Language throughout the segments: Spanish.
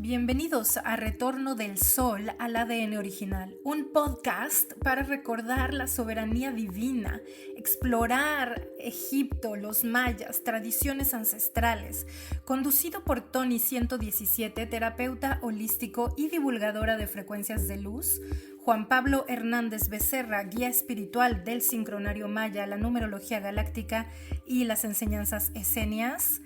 Bienvenidos a Retorno del Sol al ADN Original, un podcast para recordar la soberanía divina, explorar Egipto, los mayas, tradiciones ancestrales, conducido por Tony 117, terapeuta holístico y divulgadora de frecuencias de luz, Juan Pablo Hernández Becerra, guía espiritual del sincronario maya, la numerología galáctica y las enseñanzas esenias,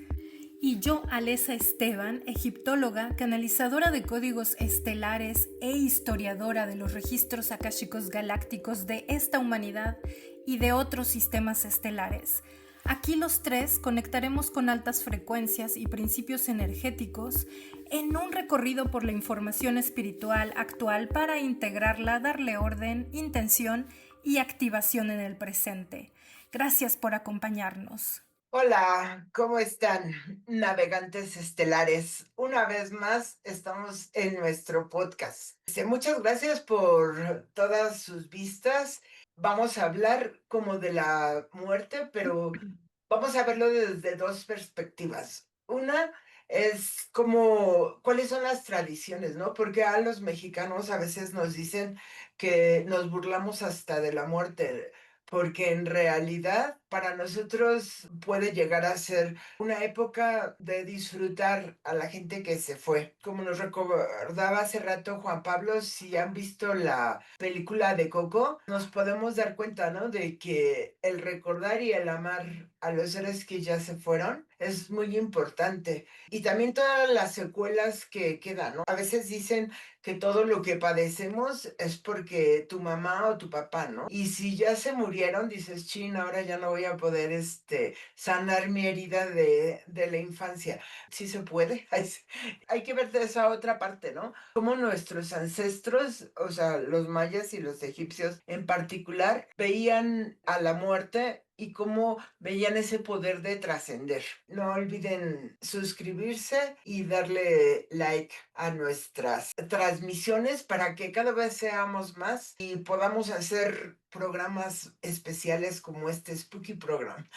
y yo, Alessa Esteban, egiptóloga, canalizadora de códigos estelares e historiadora de los registros akáshicos galácticos de esta humanidad y de otros sistemas estelares. Aquí los tres conectaremos con altas frecuencias y principios energéticos en un recorrido por la información espiritual actual para integrarla, darle orden, intención y activación en el presente. Gracias por acompañarnos. Hola, ¿cómo están, navegantes estelares? Una vez más estamos en nuestro podcast. Muchas gracias por todas sus vistas. Vamos a hablar como de la muerte, pero vamos a verlo desde dos perspectivas. Una es como cuáles son las tradiciones, ¿no? Porque a los mexicanos a veces nos dicen que nos burlamos hasta de la muerte, porque en realidad para nosotros puede llegar a ser una época de disfrutar a la gente que se fue. Como nos recordaba hace rato Juan Pablo, si han visto la película de Coco, nos podemos dar cuenta, ¿no? De que el recordar y el amar a los seres que ya se fueron es muy importante. Y también todas las secuelas que quedan, ¿no? A veces dicen que todo lo que padecemos es porque tu mamá o tu papá, ¿no? Y si ya se murieron, dices, chin, ahora ya no voy a poder sanar mi herida de la infancia. Sí se puede. Hay que ver de esa otra parte, ¿no? Como nuestros ancestros, o sea, los mayas y los egipcios en particular, veían a la muerte y cómo veían ese poder de trascender. No olviden suscribirse y darle like a nuestras transmisiones para que cada vez seamos más y podamos hacer programas especiales como este Spooky Program.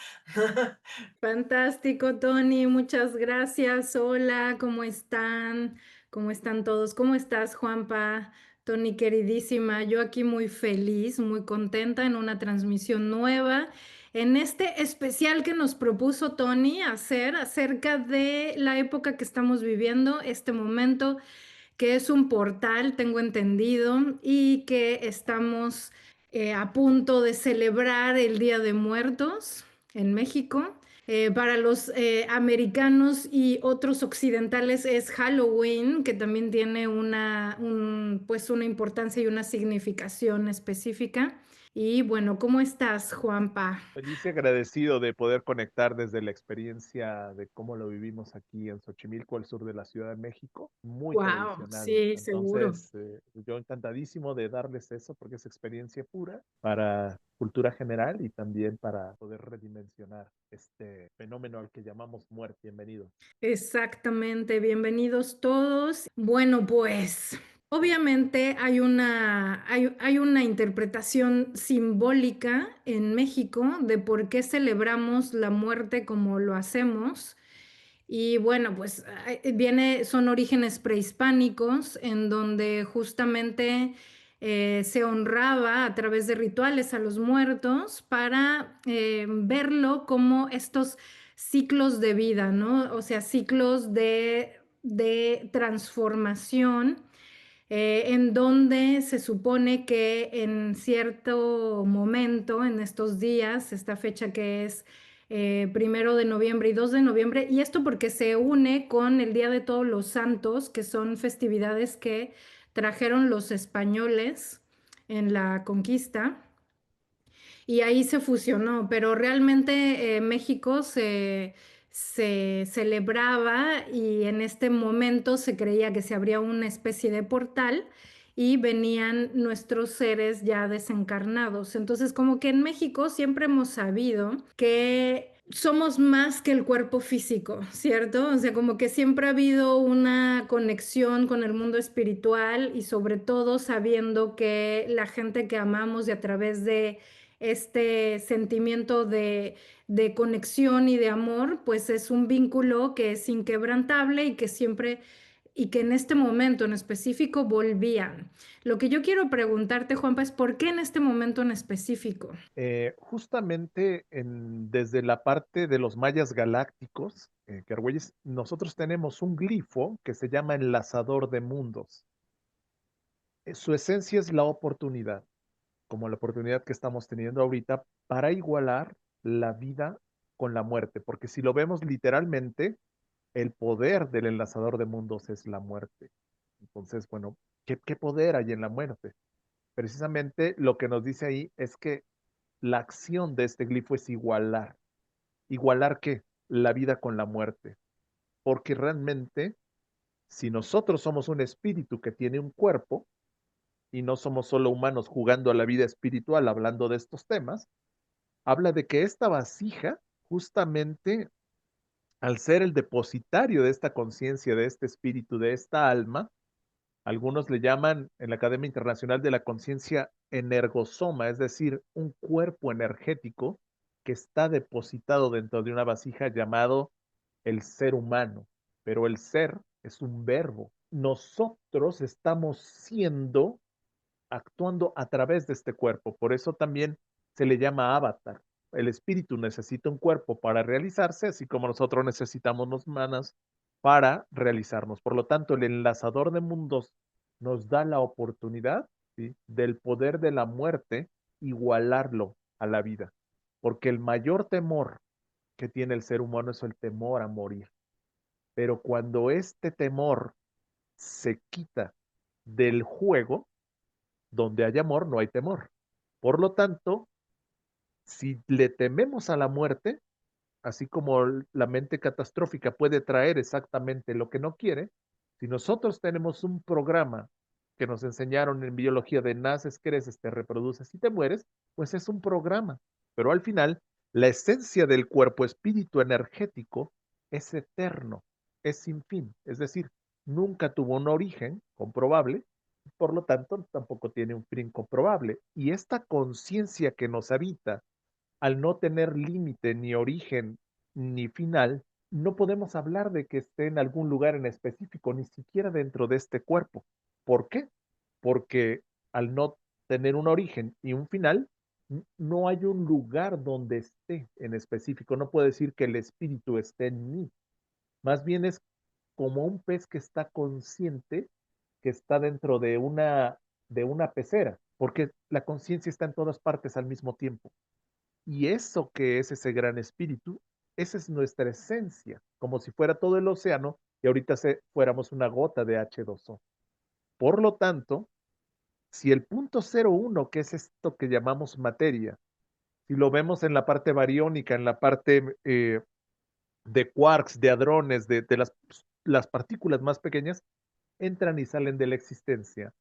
Fantástico, Tony, muchas gracias. Hola, ¿cómo están? ¿Cómo están todos? ¿Cómo estás, Juanpa? Tony, queridísima, yo aquí muy feliz, muy contenta en una transmisión nueva, en este especial que nos propuso Tony hacer acerca de la época que estamos viviendo, este momento que es un portal, tengo entendido, y que estamos a punto de celebrar el Día de Muertos en México. Para los americanos y otros occidentales es Halloween, que también tiene pues una importancia y una significación específica. Y bueno, ¿cómo estás, Juanpa? Feliz y agradecido de poder conectar desde la experiencia de cómo lo vivimos aquí en Xochimilco, al sur de la Ciudad de México, muy Wow, tradicional. sí, seguro. Entonces, yo encantadísimo de darles eso porque es experiencia pura para cultura general y también para poder redimensionar este fenómeno al que llamamos muerte. Bienvenido. Exactamente, bienvenidos todos. Bueno, pues obviamente hay una interpretación simbólica en México de por qué celebramos la muerte como lo hacemos. Y bueno, pues son orígenes prehispánicos en donde justamente se honraba a través de rituales a los muertos para verlo como estos ciclos de vida, ¿no? O sea, ciclos de transformación en donde se supone que en cierto momento, en estos días, esta fecha que es 1 de noviembre y 2 de noviembre, y esto porque se une con el Día de Todos los Santos, que son festividades que trajeron los españoles en la conquista, y ahí se fusionó, pero realmente México se celebraba y en este momento se creía que se abría una especie de portal y venían nuestros seres ya desencarnados. Entonces, como que en México siempre hemos sabido que somos más que el cuerpo físico, ¿cierto? O sea, como que siempre ha habido una conexión con el mundo espiritual y sobre todo sabiendo que la gente que amamos y a través de este sentimiento de conexión y de amor, pues es un vínculo que es inquebrantable y que siempre y que en este momento en específico volvían. Lo que yo quiero preguntarte, Juanpa, es ¿por qué en este momento en específico? Justamente desde la parte de los mayas galácticos, que Argüelles, nosotros tenemos un glifo que se llama enlazador de mundos. Su esencia es la oportunidad, como la oportunidad que estamos teniendo ahorita para igualar la vida con la muerte, porque si lo vemos literalmente, el poder del enlazador de mundos es la muerte. Entonces, bueno, ¿qué poder hay en la muerte? Precisamente lo que nos dice ahí es que la acción de este glifo es igualar. ¿Igualar qué? La vida con la muerte. Porque realmente, si nosotros somos un espíritu que tiene un cuerpo, y no somos solo humanos jugando a la vida espiritual hablando de estos temas, habla de que esta vasija, justamente al ser el depositario de esta conciencia, de este espíritu, de esta alma, algunos le llaman en la Academia Internacional de la Conciencia energosoma, es decir, un cuerpo energético que está depositado dentro de una vasija llamado el ser humano. Pero el ser es un verbo. Nosotros estamos siendo, actuando a través de este cuerpo. Por eso también se le llama avatar. El espíritu necesita un cuerpo para realizarse, así como nosotros necesitamos las manos para realizarnos. Por lo tanto, el enlazador de mundos nos da la oportunidad, ¿sí?, del poder de la muerte igualarlo a la vida. Porque el mayor temor que tiene el ser humano es el temor a morir. Pero cuando este temor se quita del juego, donde hay amor, no hay temor. Por lo tanto, si le tememos a la muerte, así como la mente catastrófica puede traer exactamente lo que no quiere, si nosotros tenemos un programa que nos enseñaron en biología de naces, creces, te reproduces y te mueres, pues es un programa. Pero al final, la esencia del cuerpo espíritu energético es eterno, es sin fin. Es decir, nunca tuvo un origen comprobable, por lo tanto, tampoco tiene un fin comprobable. Y esta conciencia que nos habita, al no tener límite, ni origen, ni final, no podemos hablar de que esté en algún lugar en específico, ni siquiera dentro de este cuerpo. ¿Por qué? Porque al no tener un origen y un final, no hay un lugar donde esté en específico. No puedo decir que el espíritu esté en mí. Más bien es como un pez que está consciente, que está dentro de una pecera, porque la conciencia está en todas partes al mismo tiempo. Y eso que es ese gran espíritu, esa es nuestra esencia, como si fuera todo el océano y ahorita fuéramos una gota de H2O. Por lo tanto, si el punto 01, que es esto que llamamos materia, si lo vemos en la parte bariónica, en la parte de quarks, de hadrones, de las partículas más pequeñas, entran y salen de la existencia.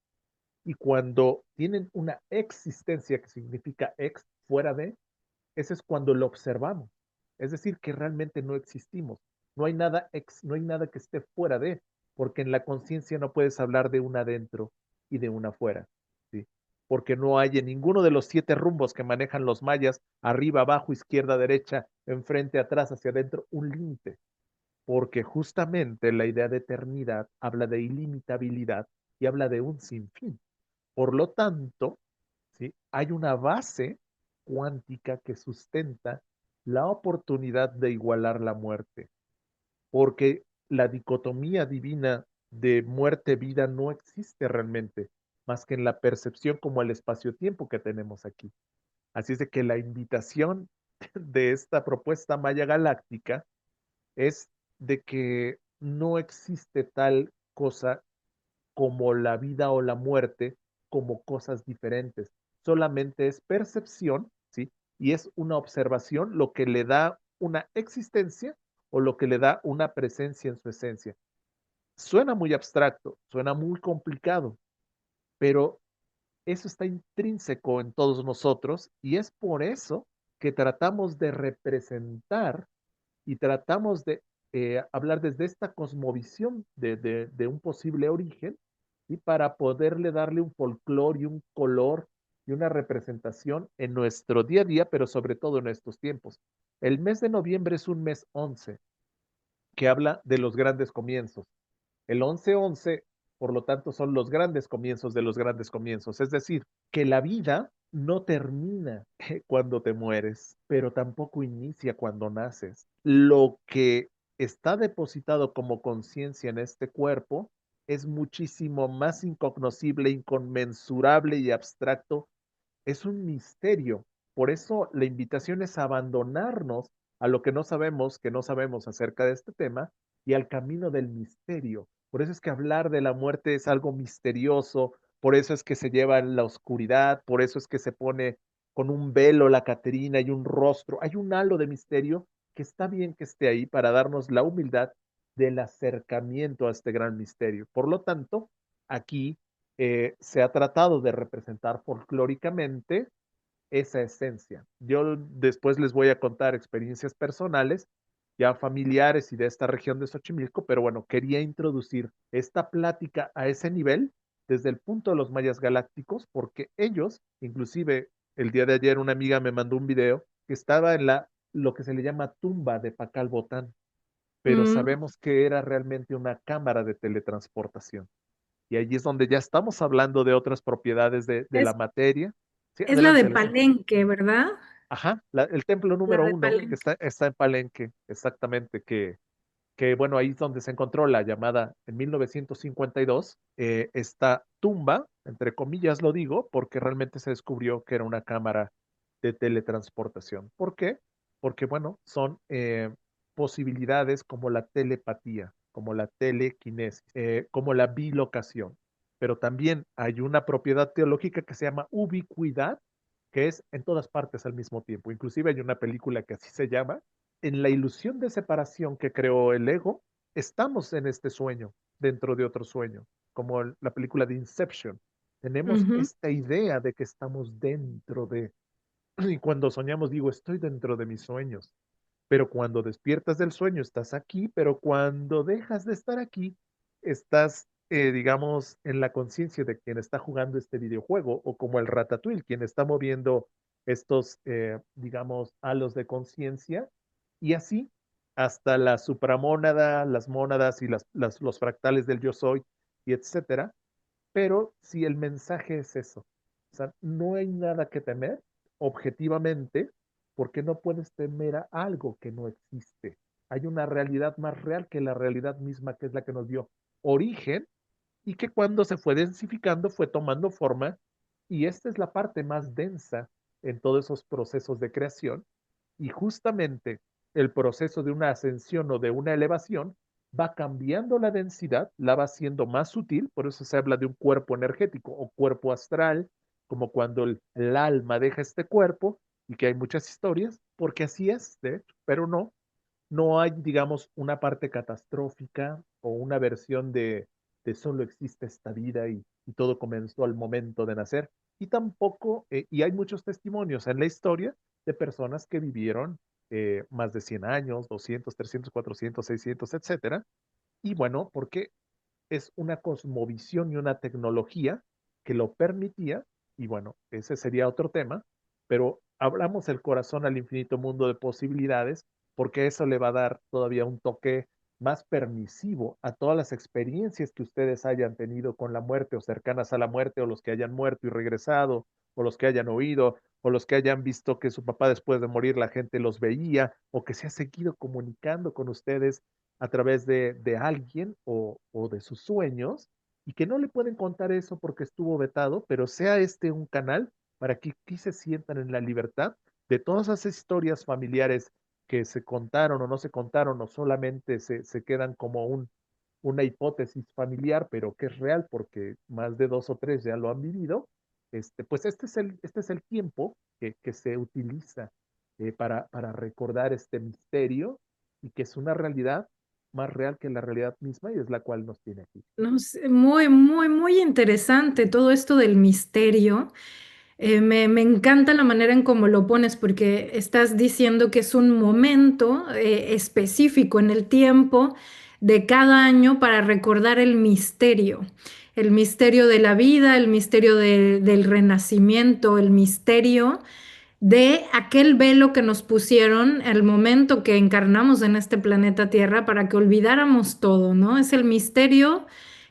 Y cuando tienen una existencia que significa ex, fuera de, ese es cuando lo observamos. Es decir, que realmente no existimos. No hay nada no hay nada que esté fuera de, porque en la conciencia no puedes hablar de una adentro y de una afuera, ¿sí? Porque no hay en ninguno de los 7 rumbos que manejan los mayas, arriba, abajo, izquierda, derecha, enfrente, atrás, hacia adentro, un límite. Porque justamente la idea de eternidad habla de ilimitabilidad y habla de un sinfín. Por lo tanto, ¿sí?, hay una base cuántica que sustenta la oportunidad de igualar la muerte, porque la dicotomía divina de muerte-vida no existe realmente, más que en la percepción como el espacio-tiempo que tenemos aquí. Así es de que la invitación de esta propuesta maya galáctica es de que no existe tal cosa como la vida o la muerte como cosas diferentes. Solamente es percepción, ¿sí? Y es una observación lo que le da una existencia o lo que le da una presencia en su esencia. Suena muy abstracto, suena muy complicado, pero eso está intrínseco en todos nosotros y es por eso que tratamos de representar y tratamos de hablar desde esta cosmovisión de un posible origen y para poderle darle un folclore y un color y una representación en nuestro día a día, pero sobre todo en estos tiempos. El mes de noviembre es un mes 11 que habla de los grandes comienzos. El 11-11, por lo tanto, son los grandes comienzos de los grandes comienzos. Es decir, que la vida no termina cuando te mueres, pero tampoco inicia cuando naces. Lo que está depositado como conciencia en este cuerpo es muchísimo más incognoscible, inconmensurable y abstracto. Es un misterio. Por eso la invitación es abandonarnos a lo que no sabemos acerca de este tema y al camino del misterio. Por eso es que hablar de la muerte es algo misterioso, por eso es que se lleva en la oscuridad, por eso es que se pone con un velo la Caterina y un rostro. Hay un halo de misterio que está bien que esté ahí para darnos la humildad del acercamiento a este gran misterio. Por lo tanto, aquí se ha tratado de representar folclóricamente esa esencia. Yo después les voy a contar experiencias personales, ya familiares y de esta región de Xochimilco, pero bueno, quería introducir esta plática a ese nivel desde el punto de los mayas galácticos, porque ellos, inclusive el día de ayer una amiga me mandó un video que estaba en lo que se le llama tumba de Pacal Botán, pero Mm, sabemos que era realmente una cámara de teletransportación. Y allí es donde ya estamos hablando de otras propiedades de la es, materia. Sí, es la de adelante, les escucho. Palenque, ¿verdad? Ajá, el templo La número de uno que Palenque. está en Palenque, exactamente, que bueno, ahí es donde se encontró la llamada en 1952, esta tumba, entre comillas lo digo, porque realmente se descubrió que era una cámara de teletransportación. ¿Por qué? Porque bueno, son posibilidades como la telepatía, como la telequinesis, como la bilocación, pero también hay una propiedad teológica que se llama ubicuidad, que es en todas partes al mismo tiempo. Inclusive hay una película que así se llama. En la ilusión de separación que creó el ego, estamos en este sueño, dentro de otro sueño, como la película de Inception. Tenemos Ujú. esta idea de que estamos dentro de, y cuando soñamos digo, estoy dentro de mis sueños, pero cuando despiertas del sueño estás aquí, pero cuando dejas de estar aquí, estás, digamos, en la conciencia de quien está jugando este videojuego, o como el Ratatouille, quien está moviendo estos, digamos, halos de conciencia, y así hasta la supramónada, las mónadas y los fractales del yo soy, y etcétera. Pero si el mensaje es eso, o sea, no hay nada que temer objetivamente, porque no puedes temer a algo que no existe. Hay una realidad más real que la realidad misma, que es la que nos dio origen y que cuando se fue densificando fue tomando forma. Y esta es la parte más densa en todos esos procesos de creación. Y justamente el proceso de una ascensión o de una elevación va cambiando la densidad, la va haciendo más sutil, por eso se habla de un cuerpo energético o cuerpo astral, como cuando el alma deja este cuerpo, y que hay muchas historias, porque así es, de hecho, pero no hay, digamos, una parte catastrófica o una versión de solo existe esta vida y todo comenzó al momento de nacer. Y tampoco, y hay muchos testimonios en la historia de personas que vivieron más de 100 años, 200, 300, 400, 600, etcétera. Y bueno, porque es una cosmovisión y una tecnología que lo permitía, y bueno, ese sería otro tema, pero hablamos el corazón al infinito mundo de posibilidades, porque eso le va a dar todavía un toque más permisivo a todas las experiencias que ustedes hayan tenido con la muerte o cercanas a la muerte, o los que hayan muerto y regresado, o los que hayan oído, o los que hayan visto que su papá después de morir la gente los veía, o que se ha seguido comunicando con ustedes a través de alguien o de sus sueños, y que no le pueden contar eso porque estuvo vetado, pero sea este un canal para que aquí se sientan en la libertad de todas esas historias familiares que se contaron o no se contaron, o solamente se quedan como una hipótesis familiar, pero que es real porque más de dos o tres ya lo han vivido. Pues este es el tiempo que se utiliza para recordar este misterio, y que es una realidad más real que la realidad misma, y es la cual nos tiene aquí. No sé, muy, muy, muy interesante todo esto del misterio. Me encanta la manera en cómo lo pones porque estás diciendo que es un momento específico en el tiempo de cada año para recordar el misterio de la vida, el misterio del renacimiento, el misterio de aquel velo que nos pusieron el momento que encarnamos en este planeta Tierra para que olvidáramos todo, ¿no? Es el misterio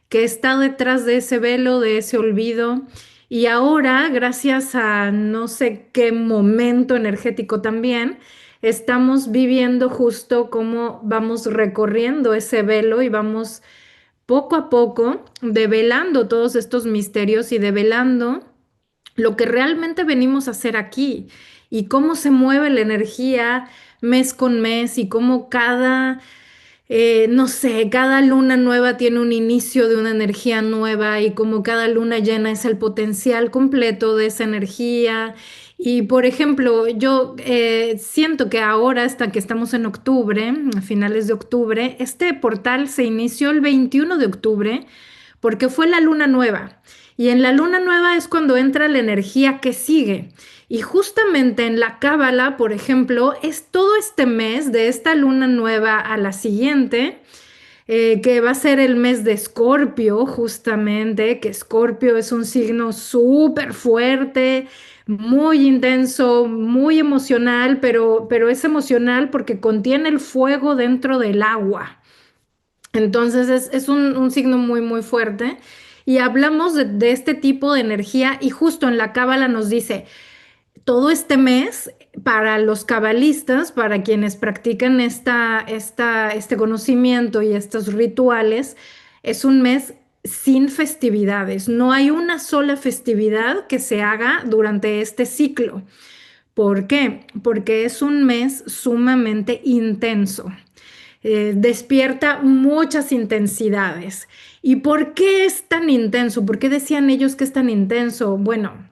que está detrás de ese velo, de ese olvido. Y ahora, gracias a no sé qué momento energético también, estamos viviendo justo como vamos recorriendo ese velo y vamos poco a poco develando todos estos misterios y develando lo que realmente venimos a hacer aquí y cómo se mueve la energía mes con mes y cómo cada no sé, cada luna nueva tiene un inicio de una energía nueva y como cada luna llena es el potencial completo de esa energía. Y por ejemplo, yo siento que ahora, hasta que estamos en octubre, a finales de octubre, este portal se inició el 21 de octubre porque fue la luna nueva. Y en la luna nueva es cuando entra la energía que sigue. Y justamente en la Cábala, por ejemplo, es todo este mes, de esta luna nueva a la siguiente, que va a ser el mes de Escorpio, justamente, que Escorpio es un signo súper fuerte, muy intenso, muy emocional, pero es emocional porque contiene el fuego dentro del agua. Entonces es un signo muy, muy fuerte. Y hablamos de este tipo de energía y justo en la Cábala nos dice, todo este mes, para los cabalistas, para quienes practican este conocimiento y estos rituales, es un mes sin festividades. No hay una sola festividad que se haga durante este ciclo. ¿Por qué? Porque es un mes sumamente intenso. Despierta muchas intensidades. ¿Y por qué es tan intenso? ¿Por qué decían ellos que es tan intenso? Bueno,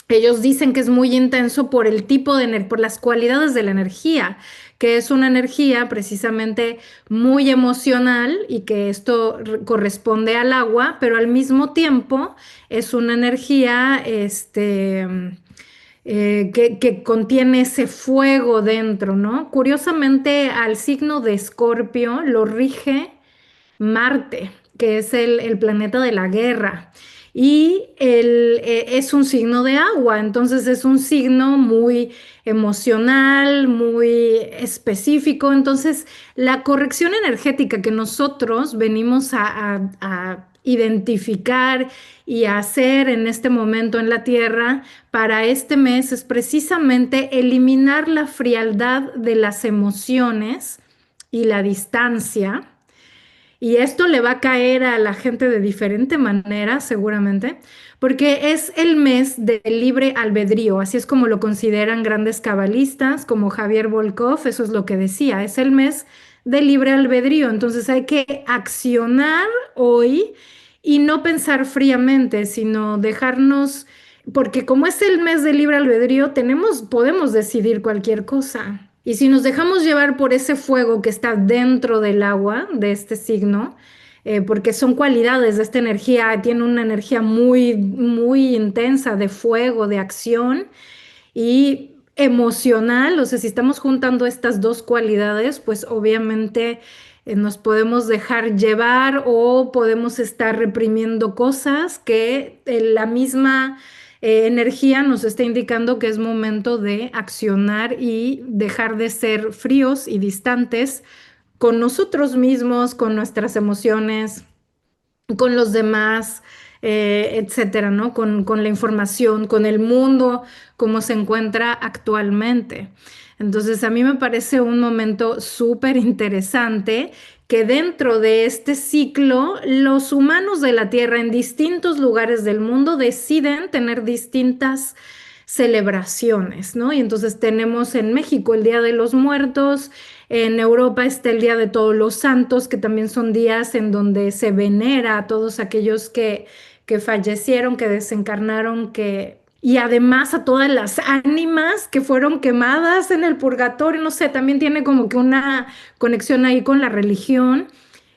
ellos dicen que es muy intenso por el tipo de por las cualidades de la energía, que es una energía precisamente muy emocional y que esto corresponde al agua, pero al mismo tiempo es una energía que contiene ese fuego dentro, ¿no? Curiosamente, al signo de Escorpio lo rige Marte, que es el planeta de la guerra. Y es un signo de agua, entonces es un signo muy emocional, muy específico. Entonces, la corrección energética que nosotros venimos a identificar y a hacer en este momento en la Tierra para este mes es precisamente eliminar la frialdad de las emociones y la distancia, y esto le va a caer a la gente de diferente manera, seguramente, porque es el mes del libre albedrío, así es como lo consideran grandes cabalistas, como Javier Volkov, eso es lo que decía, es el mes del libre albedrío. Entonces hay que accionar hoy y no pensar fríamente, sino dejarnos, porque como es el mes del libre albedrío, podemos decidir cualquier cosa. Y si nos dejamos llevar por ese fuego que está dentro del agua, de este signo, porque son cualidades de esta energía, tiene una energía muy, muy intensa de fuego, de acción y emocional, o sea, si estamos juntando estas dos cualidades, pues obviamente nos podemos dejar llevar o podemos estar reprimiendo cosas que la misma energía nos está indicando que es momento de accionar y dejar de ser fríos y distantes con nosotros mismos, con nuestras emociones, con los demás, etcétera, ¿no? Con la información, con el mundo, como se encuentra actualmente. Entonces, a mí me parece un momento súper interesante que dentro de este ciclo, los humanos de la Tierra en distintos lugares del mundo deciden tener distintas celebraciones, ¿no? Y entonces tenemos en México el Día de los Muertos, en Europa está el Día de Todos los Santos, que también son días en donde se venera a todos aquellos que fallecieron, que desencarnaron, y además a todas las ánimas que fueron quemadas en el purgatorio, no sé, también tiene como que una conexión ahí con la religión.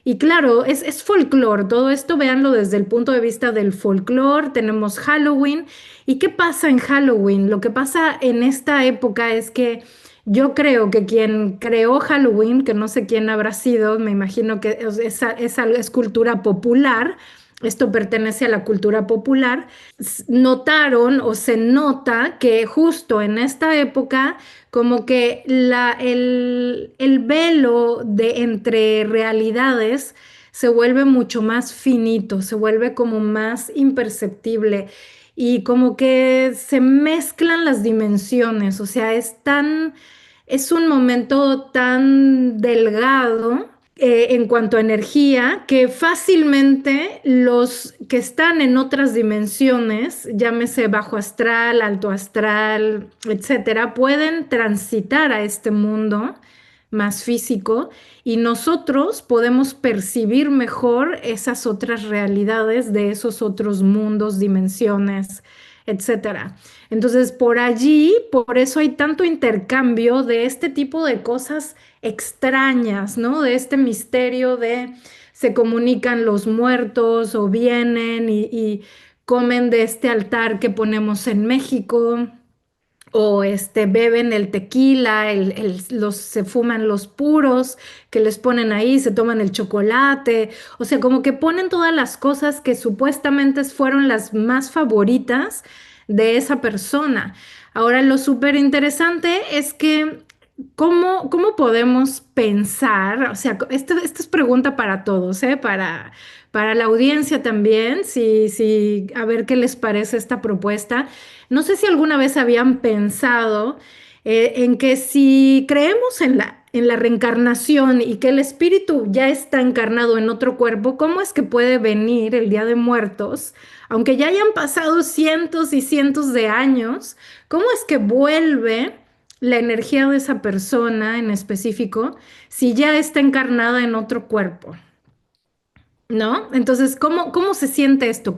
Y claro, es folclore, todo esto véanlo desde el punto de vista del folclore, tenemos Halloween. ¿Y qué pasa en Halloween? Lo que pasa en esta época es que yo creo que quien creó Halloween, que no sé quién habrá sido, me imagino que es cultura popular, esto pertenece a la cultura popular, notaron o se nota que justo en esta época como que el velo de entre realidades se vuelve mucho más finito, se vuelve como más imperceptible y como que se mezclan las dimensiones, o sea, es un momento tan delgado en cuanto a energía, que fácilmente los que están en otras dimensiones, llámese bajo astral, alto astral, etcétera, pueden transitar a este mundo más físico y nosotros podemos percibir mejor esas otras realidades de esos otros mundos, dimensiones, etcétera. Entonces, por allí, por eso hay tanto intercambio de este tipo de cosas extrañas, ¿no? De este misterio de se comunican los muertos o vienen y comen de este altar que ponemos en México o beben el tequila, se fuman los puros que les ponen ahí, se toman el chocolate, o sea, como que ponen todas las cosas que supuestamente fueron las más favoritas de esa persona. Ahora, lo súper interesante es que ¿cómo podemos pensar? O sea, esto es pregunta para todos, ¿eh? Para la audiencia también, a ver qué les parece esta propuesta. No sé si alguna vez habían pensado en que si creemos en la reencarnación y que el espíritu ya está encarnado en otro cuerpo, ¿cómo es que puede venir el Día de Muertos? Aunque ya hayan pasado cientos y cientos de años, ¿cómo es que vuelve la energía de esa persona en específico si ya está encarnada en otro cuerpo? ¿No? Entonces, ¿cómo se siente esto?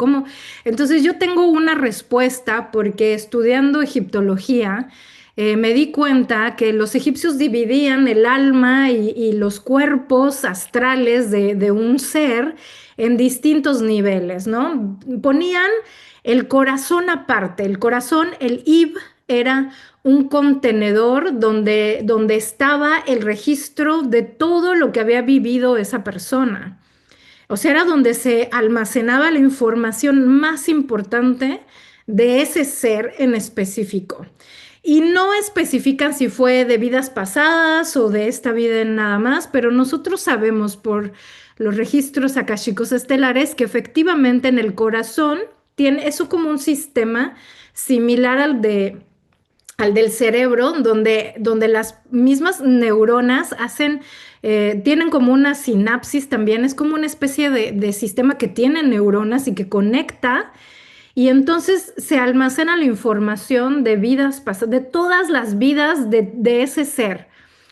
Entonces, yo tengo una respuesta porque estudiando egiptología, me di cuenta que los egipcios dividían el alma y los cuerpos astrales de un ser en distintos niveles, ¿no? Ponían el corazón aparte. El corazón, el Ib, era un contenedor donde estaba el registro de todo lo que había vivido esa persona. O sea, era donde se almacenaba la información más importante de ese ser en específico. Y no especifican si fue de vidas pasadas o de esta vida en nada más, pero nosotros sabemos por los registros akáshicos estelares que efectivamente en el corazón tiene eso como un sistema similar al del cerebro, donde las mismas neuronas tienen como una sinapsis también, es como una especie de sistema que tiene neuronas y que conecta, y entonces se almacena la información de vidas pasadas, de todas las vidas de ese ser.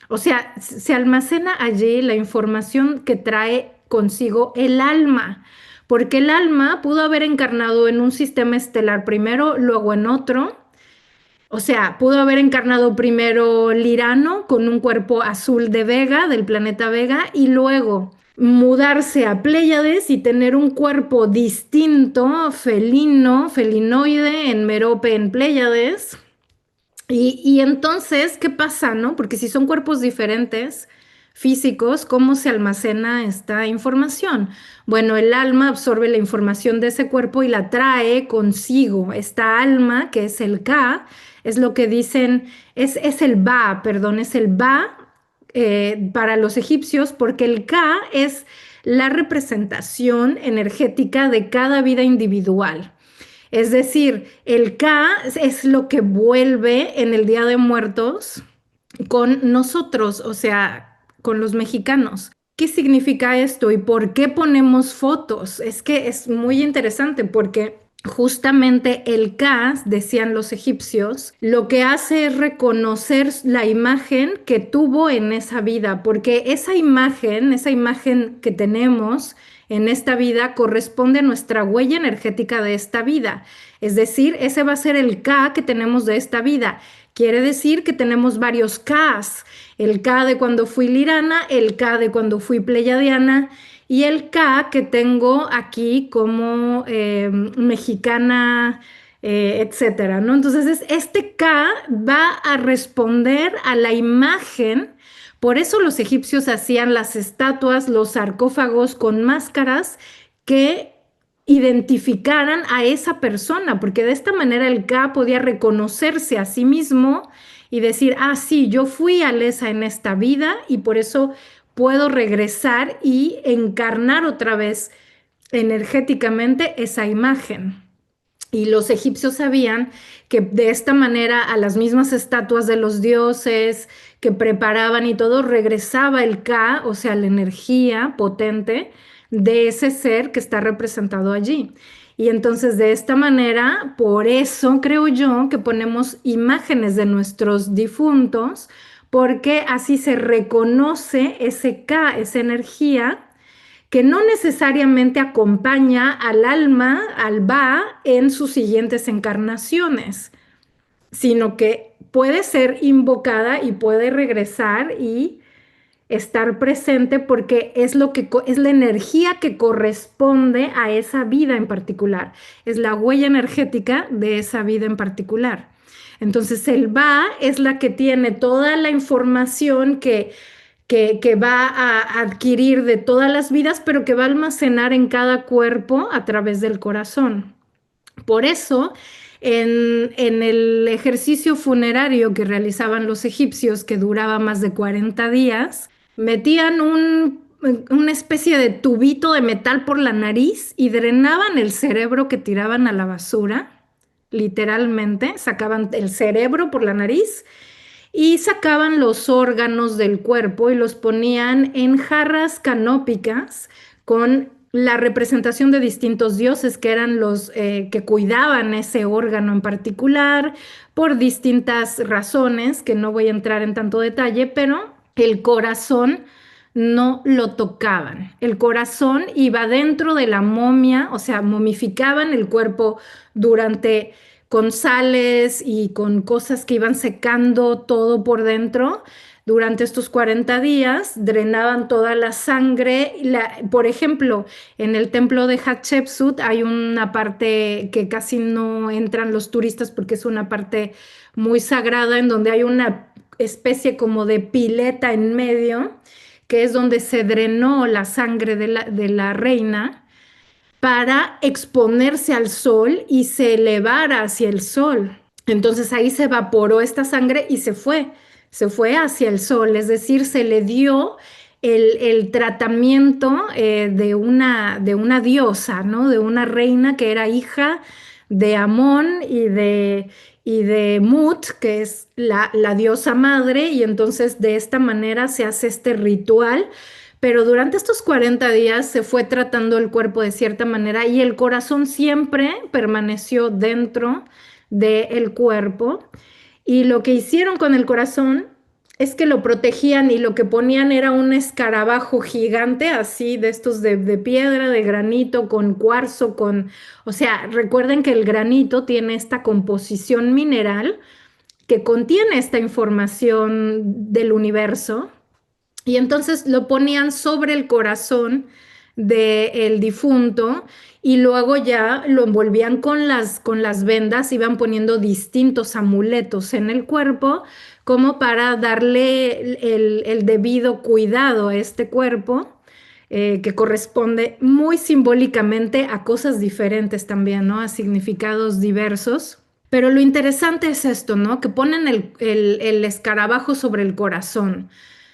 O sea, se almacena allí la información que trae consigo el alma. Porque el alma pudo haber encarnado en un sistema estelar primero, luego en otro, o sea, pudo haber encarnado primero Lirano con un cuerpo azul de Vega, del planeta Vega, y luego mudarse a Pléyades y tener un cuerpo distinto, felinoide, en Merope, en Pléyades. Y entonces, ¿qué pasa, no? Porque si son cuerpos diferentes, físicos, ¿cómo se almacena esta información? Bueno, el alma absorbe la información de ese cuerpo y la trae consigo. Esta alma, que es el Ka, es lo que dicen, es el Ba, perdón, es el Ba para los egipcios, porque el Ka es la representación energética de cada vida individual. Es decir, el Ka es lo que vuelve en el Día de Muertos con nosotros, o sea, con los mexicanos. ¿Qué significa esto y por qué ponemos fotos? Es que es muy interesante porque justamente el Ka, decían los egipcios, lo que hace es reconocer la imagen que tuvo en esa vida, porque esa imagen que tenemos en esta vida corresponde a nuestra huella energética de esta vida. Es decir, ese va a ser el Ka que tenemos de esta vida. Quiere decir que tenemos varios Kas. El Ka de cuando fui Lirana, el Ka de cuando fui Pleyadiana y el Ka que tengo aquí como mexicana, etcétera, ¿no? Entonces, este Ka va a responder a la imagen. Por eso los egipcios hacían las estatuas, los sarcófagos con máscaras que identificaran a esa persona, porque de esta manera el Ka podía reconocerse a sí mismo y decir, ah, sí, yo fui Alesa en esta vida y por eso puedo regresar y encarnar otra vez energéticamente esa imagen. Y los egipcios sabían que de esta manera a las mismas estatuas de los dioses que preparaban y todo, regresaba el Ka, o sea, la energía potente de ese ser que está representado allí. Y entonces de esta manera, por eso creo yo que ponemos imágenes de nuestros difuntos, porque así se reconoce ese Ka, esa energía que no necesariamente acompaña al alma, al Ba, en sus siguientes encarnaciones, sino que puede ser invocada y puede regresar y estar presente porque es lo que es la energía que corresponde a esa vida en particular, es la huella energética de esa vida en particular. Entonces el Ba es la que tiene toda la información que va a adquirir de todas las vidas, pero que va a almacenar en cada cuerpo a través del corazón. Por eso, en el ejercicio funerario que realizaban los egipcios, que duraba más de 40 días, metían una especie de tubito de metal por la nariz y drenaban el cerebro que tiraban a la basura, literalmente, sacaban el cerebro por la nariz y sacaban los órganos del cuerpo y los ponían en jarras canópicas con la representación de distintos dioses que eran los que cuidaban ese órgano en particular por distintas razones que no voy a entrar en tanto detalle, pero el corazón no lo tocaban. El corazón iba dentro de la momia, o sea, momificaban el cuerpo durante con sales y con cosas que iban secando todo por dentro. Durante estos 40 días drenaban toda la sangre. Por ejemplo, en el templo de Hatshepsut hay una parte que casi no entran los turistas porque es una parte muy sagrada en donde hay una especie como de pileta en medio, que es donde se drenó la sangre de la reina para exponerse al sol y se elevara hacia el sol. Entonces ahí se evaporó esta sangre y se fue hacia el sol, es decir, se le dio el tratamiento de una diosa, ¿no? De una reina que era hija de Amón y de Mut, que es la diosa madre, y entonces de esta manera se hace este ritual, pero durante estos 40 días se fue tratando el cuerpo de cierta manera y el corazón siempre permaneció dentro del cuerpo. Y lo que hicieron con el corazón es que lo protegían y lo que ponían era un escarabajo gigante, así de estos de piedra, de granito, con cuarzo, o sea, recuerden que el granito tiene esta composición mineral que contiene esta información del universo y entonces lo ponían sobre el corazón del difunto y luego ya lo envolvían con las vendas, iban poniendo distintos amuletos en el cuerpo como para darle el debido cuidado a este cuerpo, que corresponde muy simbólicamente a cosas diferentes también, ¿no? A significados diversos. Pero lo interesante es esto, ¿no? Que ponen el escarabajo sobre el corazón.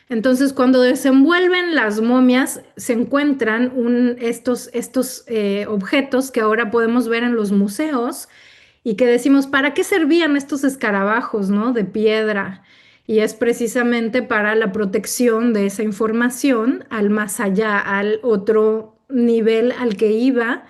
Entonces, cuando desenvuelven las momias, se encuentran estos objetos que ahora podemos ver en los museos y que decimos, ¿para qué servían estos escarabajos, ¿no? De piedra? Y es precisamente para la protección de esa información al más allá, al otro nivel al que iba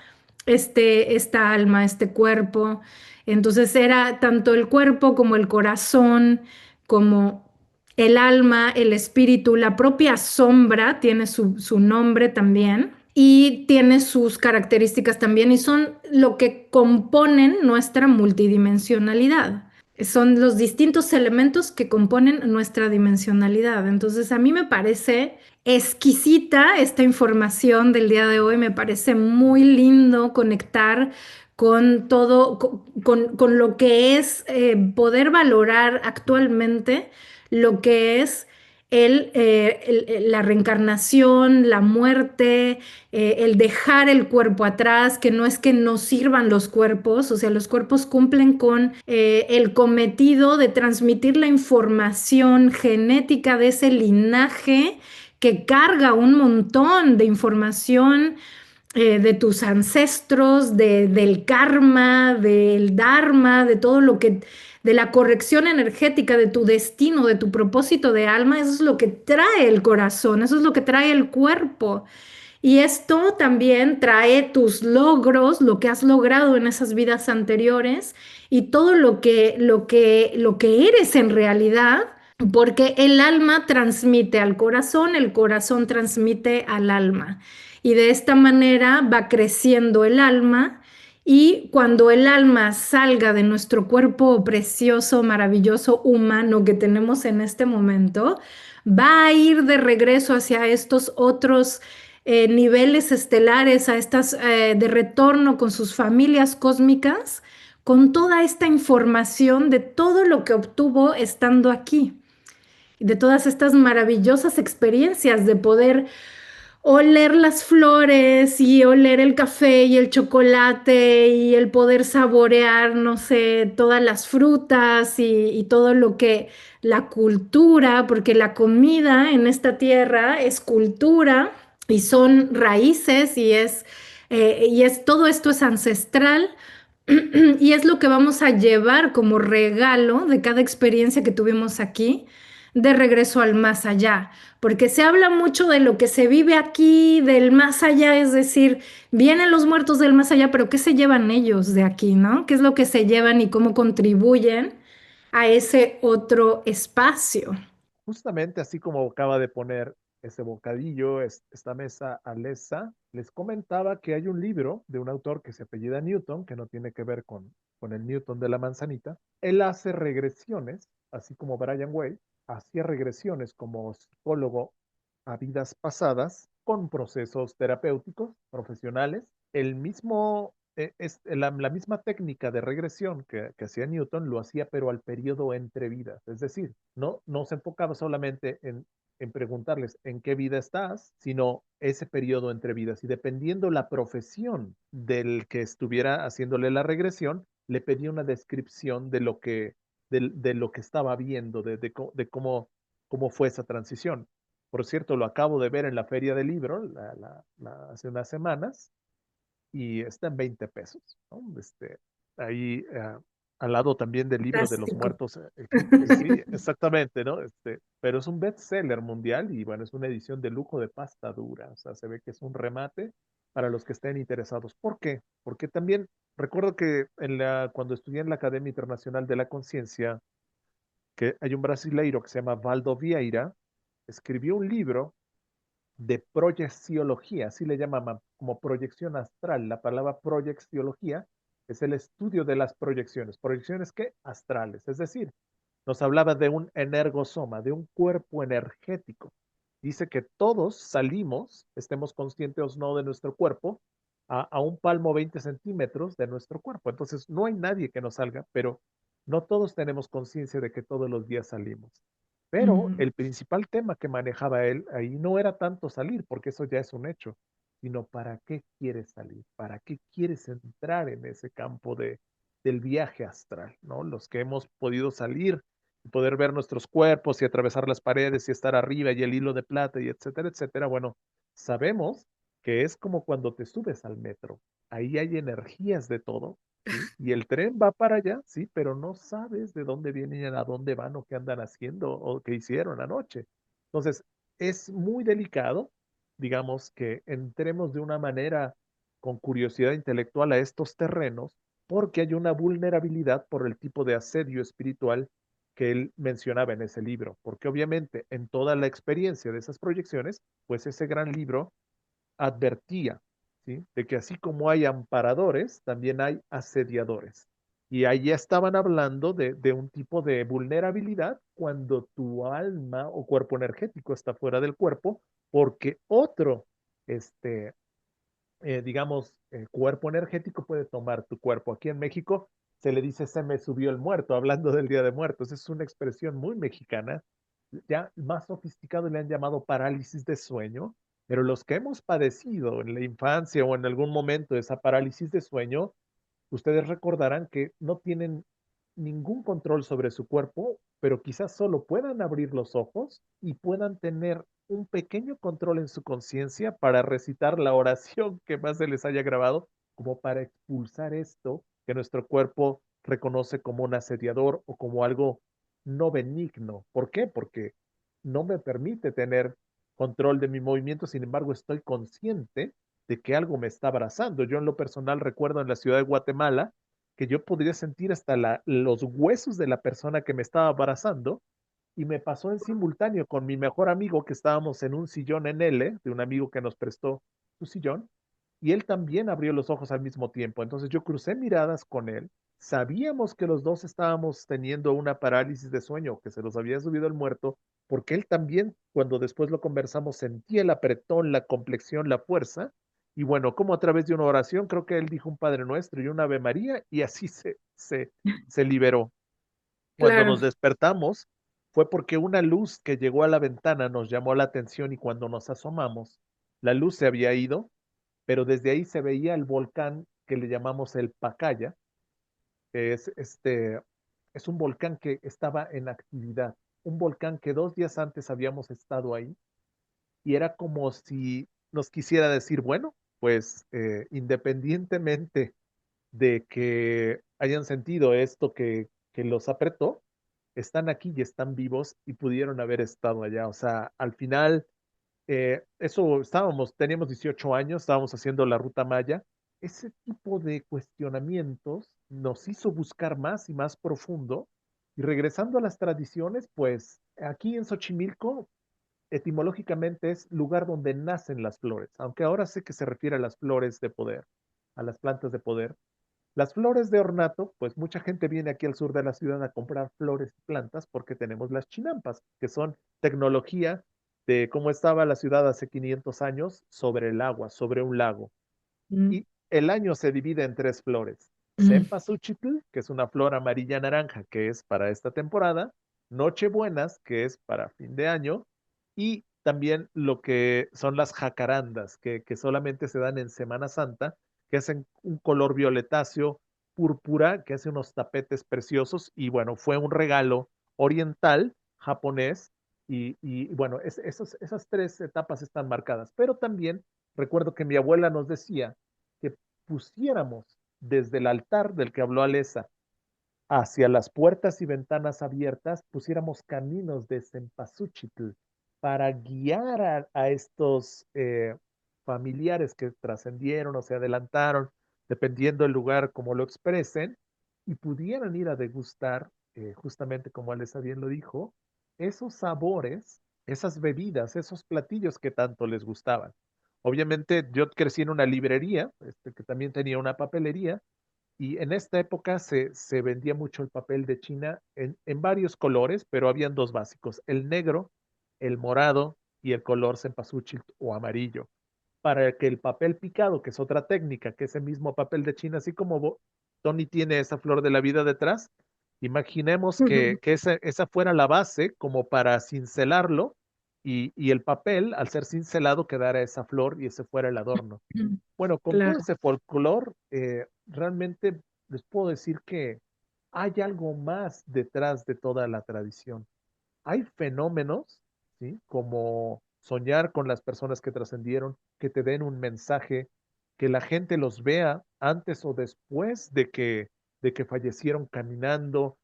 esta alma, este cuerpo. Entonces era tanto el cuerpo como el corazón, como el alma, el espíritu, la propia sombra tiene su nombre también y tiene sus características también y son lo que componen nuestra multidimensionalidad. Son los distintos elementos que componen nuestra dimensionalidad. Entonces a mí me parece exquisita esta información del día de hoy, me parece muy lindo conectar con todo, con lo que es poder valorar actualmente lo que es la reencarnación, la muerte, el dejar el cuerpo atrás, que no es que no sirvan los cuerpos, o sea, los cuerpos cumplen con el cometido de transmitir la información genética de ese linaje que carga un montón de información de tus ancestros, del karma, del dharma, de todo lo que, de la corrección energética, de tu destino, de tu propósito de alma, eso es lo que trae el corazón, eso es lo que trae el cuerpo. Y esto también trae tus logros, lo que has logrado en esas vidas anteriores y todo lo que eres en realidad, porque el alma transmite al corazón, el corazón transmite al alma. Y de esta manera va creciendo el alma y cuando el alma salga de nuestro cuerpo precioso, maravilloso, humano que tenemos en este momento, va a ir de regreso hacia estos otros niveles estelares, a estas de retorno con sus familias cósmicas, con toda esta información de todo lo que obtuvo estando aquí, de todas estas maravillosas experiencias de poder oler las flores y oler el café y el chocolate y el poder saborear, no sé, todas las frutas y todo lo que la cultura, porque la comida en esta tierra es cultura y son raíces y es todo esto es ancestral. Y es lo que vamos a llevar como regalo de cada experiencia que tuvimos aquí, de regreso al más allá, porque se habla mucho de lo que se vive aquí, del más allá, es decir, vienen los muertos del más allá, pero ¿qué se llevan ellos de aquí, no? ¿Qué es lo que se llevan y cómo contribuyen a ese otro espacio? Justamente así como acaba de poner ese bocadillo, esta mesa Alesa, les comentaba que hay un libro de un autor que se apellida Newton, que no tiene que ver con el Newton de la manzanita. Él hace regresiones, así como Brian Way, hacía regresiones como psicólogo a vidas pasadas con procesos terapéuticos profesionales. El mismo, la misma técnica de regresión que hacía Newton lo hacía, pero al periodo entre vidas. Es decir, no se enfocaba solamente en preguntarles en qué vida estás, sino ese periodo entre vidas. Y dependiendo la profesión del que estuviera haciéndole la regresión, le pedía una descripción de lo que estaba viendo, de cómo fue esa transición. Por cierto, lo acabo de ver en la feria del libro hace unas semanas y está en 20 pesos, ¿no? Ahí al lado también del libro de los Fantástico. muertos, sí, exactamente, ¿no? Pero es un bestseller mundial y bueno, es una edición de lujo de pasta dura, o sea, se ve que es un remate para los que estén interesados. ¿Por qué? Porque también recuerdo que cuando estudié en la Academia Internacional de la Conciencia, que hay un brasileiro que se llama Valdo Vieira, escribió un libro de proyecciología, así le llaman como proyección astral. La palabra proyecciología es el estudio de las proyecciones. ¿Proyecciones qué? Astrales. Es decir, nos hablaba de un energosoma, de un cuerpo energético. Dice que todos salimos, estemos conscientes o no de nuestro cuerpo, a un palmo 20 centímetros de nuestro cuerpo. Entonces, no hay nadie que nos salga, pero no todos tenemos conciencia de que todos los días salimos. Pero Mm, el principal tema que manejaba él ahí no era tanto salir, porque eso ya es un hecho, sino para qué quieres salir, para qué quieres entrar en ese campo del viaje astral, ¿no? Los que hemos podido salir y poder ver nuestros cuerpos y atravesar las paredes y estar arriba y el hilo de plata y etcétera, etcétera. Bueno, sabemos que es como cuando te subes al metro. Ahí hay energías de todo, ¿sí? Y el tren va para allá, sí, pero no sabes de dónde vienen, a dónde van o qué andan haciendo o qué hicieron anoche. Entonces, es muy delicado, digamos, que entremos de una manera con curiosidad intelectual a estos terrenos, porque hay una vulnerabilidad por el tipo de asedio espiritual que él mencionaba en ese libro, porque obviamente en toda la experiencia de esas proyecciones, pues ese gran libro advertía, ¿sí? De que así como hay amparadores, también hay asediadores. Y ahí estaban hablando de un tipo de vulnerabilidad cuando tu alma o cuerpo energético está fuera del cuerpo, porque otro, digamos, cuerpo energético puede tomar tu cuerpo. Aquí en México se le dice se me subió el muerto, hablando del Día de Muertos. Es una expresión muy mexicana ya más sofisticado le han llamado parálisis de sueño, pero los que hemos padecido en la infancia o en algún momento esa parálisis de sueño, ustedes recordarán que no tienen ningún control sobre su cuerpo, pero quizás solo puedan abrir los ojos y puedan tener un pequeño control en su conciencia para recitar la oración que más se les haya grabado, como para expulsar esto que nuestro cuerpo reconoce como un asediador o como algo no benigno. ¿Por qué? Porque no me permite tener control de mi movimiento, sin embargo, estoy consciente de que algo me está abrazando. Yo en lo personal recuerdo en la ciudad de Guatemala que yo podría sentir hasta los huesos de la persona que me estaba abrazando y me pasó en simultáneo con mi mejor amigo que estábamos en un sillón en L, de un amigo que nos prestó su sillón, y él también abrió los ojos al mismo tiempo. Entonces yo crucé miradas con él, sabíamos que los dos estábamos teniendo una parálisis de sueño, que se nos había subido el muerto, porque él también, cuando después lo conversamos, sentía el apretón, la complexión, la fuerza, y bueno, como a través de una oración, creo que él dijo un Padre Nuestro y una Ave María, y así se liberó. Cuando nos Claro, despertamos fue porque una luz que llegó a la ventana nos llamó la atención y cuando nos asomamos, la luz se había ido, pero desde ahí se veía el volcán que le llamamos el Pacaya, que es un volcán que estaba en actividad, un volcán que 2 días antes habíamos estado ahí y era como si nos quisiera decir, bueno, pues independientemente de que hayan sentido esto que los apretó, están aquí y están vivos y pudieron haber estado allá. O sea, al final, teníamos 18 años, estábamos haciendo la ruta Maya. Ese tipo de cuestionamientos nos hizo buscar más y más profundo. Y regresando a las tradiciones, pues aquí en Xochimilco, etimológicamente es lugar donde nacen las flores, aunque ahora sé que se refiere a las flores de poder, a las plantas de poder. Las flores de ornato, pues mucha gente viene aquí al sur de la ciudad a comprar flores y plantas porque tenemos las chinampas, que son tecnología de cómo estaba la ciudad hace 500 años sobre el agua, sobre un lago. mm, Y el año se divide en tres flores. mm, Cempasúchitl, que es una flor amarilla naranja, que es para esta temporada. Nochebuenas, que es para fin de año. Y también lo que son las jacarandas, que solamente se dan en Semana Santa, que hacen un color violetáceo, púrpura, que hace unos tapetes preciosos. Y bueno, fue un regalo oriental, japonés. Y bueno, esas tres etapas están marcadas. Pero también recuerdo que mi abuela nos decía que pusiéramos desde el altar del que habló Alesa hacia las puertas y ventanas abiertas, pusiéramos caminos de cempasúchitl para guiar a estos familiares que trascendieron o se adelantaron, dependiendo del lugar como lo expresen, y pudieran ir a degustar, justamente como Alesa bien lo dijo, esos sabores, esas bebidas, esos platillos que tanto les gustaban. Obviamente yo crecí en una librería, que también tenía una papelería, y en esta época se vendía mucho el papel de China en varios colores, pero habían dos básicos, el negro, el morado y el color cempasúchil o amarillo. Para que el papel picado, que es otra técnica, que ese mismo papel de China, así como Tony tiene esa flor de la vida detrás, imaginemos que esa fuera la base como para cincelarlo y el papel, al ser cincelado, quedara esa flor y ese fuera el adorno. mm, Bueno, con todo claro. ese folclore, realmente les puedo decir que hay algo más detrás de toda la tradición. Hay fenómenos, ¿sí? Como soñar con las personas que trascendieron, que te den un mensaje, que la gente los vea antes o después de que fallecieron caminando,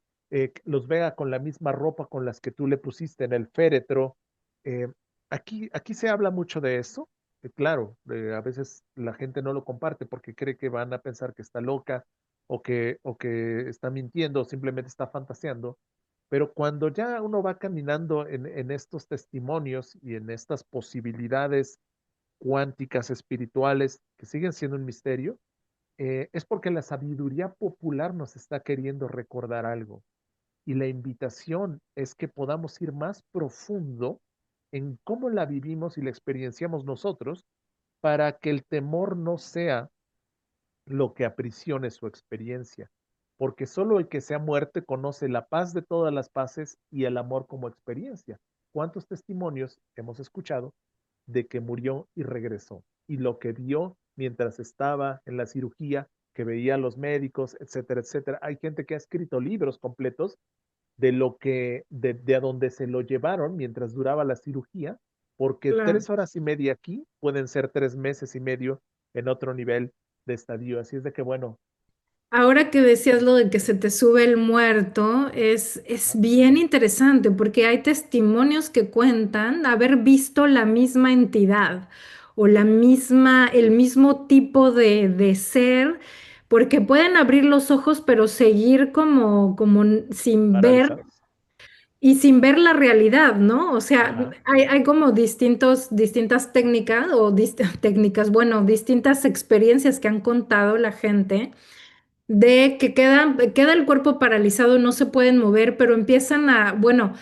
los vea con la misma ropa con las que tú le pusiste en el féretro. Eh, aquí se habla mucho de eso. Claro, a veces la gente no lo comparte porque cree que van a pensar que está loca o que está mintiendo o simplemente está fantaseando, pero cuando ya uno va caminando en estos testimonios y en estas posibilidades cuánticas espirituales que siguen siendo un misterio, es porque la sabiduría popular nos está queriendo recordar algo. Y la invitación es que podamos ir más profundo en cómo la vivimos y la experienciamos nosotros para que el temor no sea lo que aprisione su experiencia, porque solo el que sea muerte conoce la paz de todas las paces y el amor como experiencia. cuántos testimonios hemos escuchado de que murió y regresó. Y lo que vio mientras estaba en la cirugía, que veía a los médicos, etcétera, etcétera. Hay gente que ha escrito libros completos de lo que, de a donde se lo llevaron mientras duraba la cirugía, porque Claro. 3 horas y media aquí pueden ser 3 meses y medio en otro nivel de estadio. Así es de que, bueno, Ahora que decías lo de que se te sube el muerto, es bien interesante porque hay testimonios que cuentan haber visto la misma entidad o el mismo tipo de ser, porque pueden abrir los ojos pero seguir como sin ver paralizados. y sin ver la realidad, ¿no? O sea, Ajá, hay como distintas técnicas técnicas, bueno, distintas experiencias que han contado la gente de que queda el cuerpo paralizado, no se pueden mover, pero empiezan a, bueno,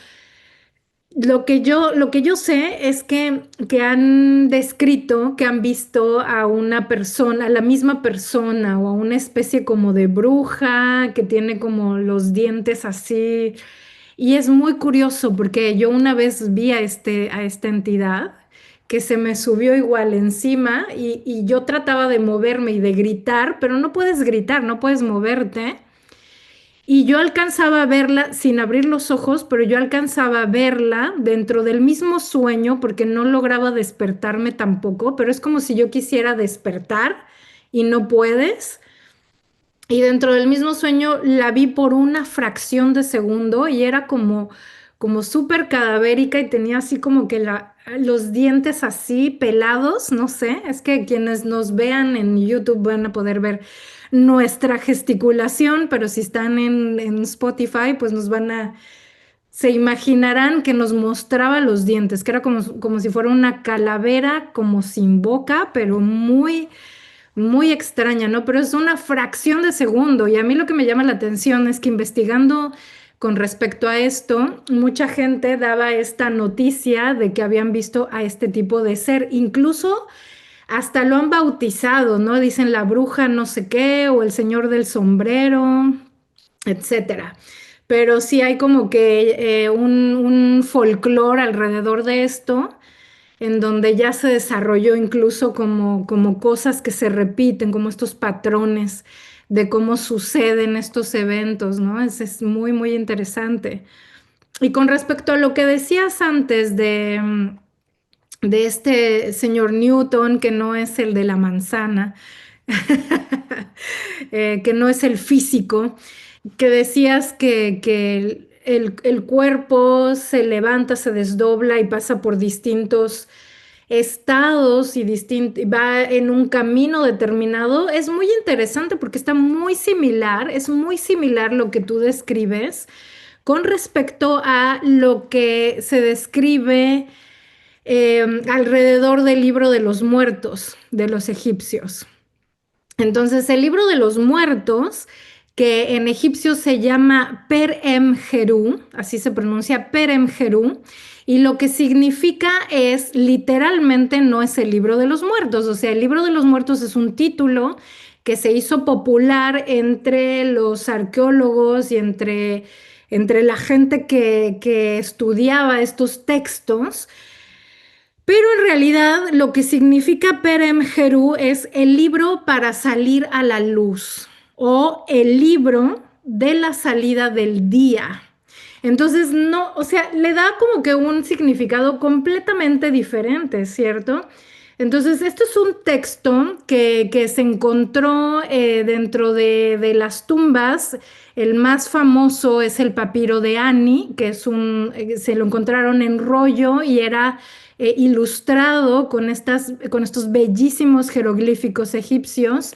lo que yo sé es que han descrito, que han visto a una persona, a la misma persona o a una especie como de bruja que tiene como los dientes así. Y es muy curioso porque yo una vez vi a esta entidad que se me subió igual encima y yo trataba de moverme y de gritar, pero no puedes gritar, no puedes moverte. Y yo alcanzaba a verla sin abrir los ojos, pero yo alcanzaba a verla dentro del mismo sueño porque no lograba despertarme tampoco, pero es como si yo quisiera despertar y no puedes. Y dentro del mismo sueño la vi por una fracción de segundo y era como súper cadavérica y tenía así como que los dientes así pelados, no sé, es que quienes nos vean en YouTube van a poder ver nuestra gesticulación, pero si están en Spotify, pues se imaginarán que nos mostraba los dientes, que era como si fuera una calavera, como sin boca, pero muy extraña, ¿no? Pero es una fracción de segundo y a mí lo que me llama la atención es que investigando con respecto a esto, mucha gente daba esta noticia de que habían visto a este tipo de ser, incluso hasta lo han bautizado, ¿no? Dicen la bruja no sé qué o el señor del sombrero, etcétera. Pero sí hay como que un folclore alrededor de esto en donde ya se desarrolló incluso como cosas que se repiten, como estos patrones de cómo suceden estos eventos, ¿no? Es muy interesante. Y con respecto a lo que decías antes de este señor Newton, que no es el de la manzana, que no es el físico, que decías que el cuerpo se levanta, se desdobla y pasa por distintos estados y va en un camino determinado, es muy interesante porque está muy similar, es muy similar lo que tú describes con respecto a lo que se describe alrededor del libro de los muertos de los egipcios. Entonces, el libro de los muertos, que en egipcio se llama Per-em-Heru, así se pronuncia Per-em-Heru, y lo que significa es, literalmente, no es el libro de los muertos. O sea, el libro de los muertos es un título que se hizo popular entre los arqueólogos y entre la gente que estudiaba estos textos. Pero en realidad lo que significa Perem Heru es el libro para salir a la luz o el libro de la salida del día. Entonces, no, o sea, le da como que un significado completamente diferente, ¿cierto? Entonces, esto es un texto que se encontró dentro de las tumbas. El más famoso es el papiro de Ani, que se lo encontraron en rollo y era ilustrado con estos bellísimos jeroglíficos egipcios,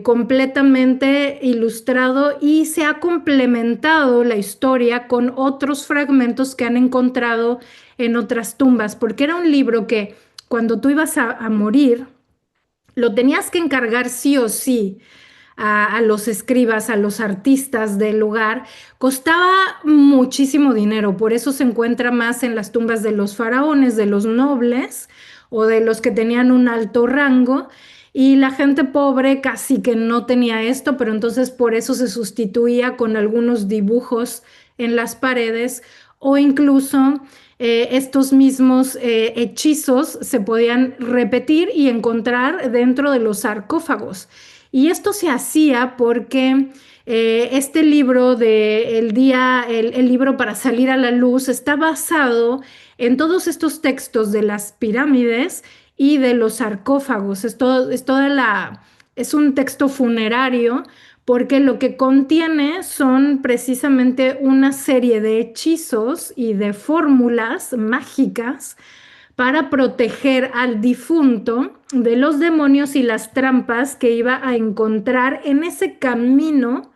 completamente ilustrado y se ha complementado la historia con otros fragmentos que han encontrado en otras tumbas, porque era un libro que cuando tú ibas a morir, lo tenías que encargar sí o sí a los escribas, a los artistas del lugar, costaba muchísimo dinero, por eso se encuentra más en las tumbas de los faraones, de los nobles o de los que tenían un alto rango. Y la gente pobre casi que no tenía esto, pero entonces por eso se sustituía con algunos dibujos en las paredes o incluso estos mismos hechizos se podían repetir y encontrar dentro de los sarcófagos. Y esto se hacía porque este libro de el libro para salir a la luz está basado en todos estos textos de las pirámides y de los sarcófagos. Es un texto funerario porque lo que contiene son precisamente una serie de hechizos y de fórmulas mágicas para proteger al difunto de los demonios y las trampas que iba a encontrar en ese camino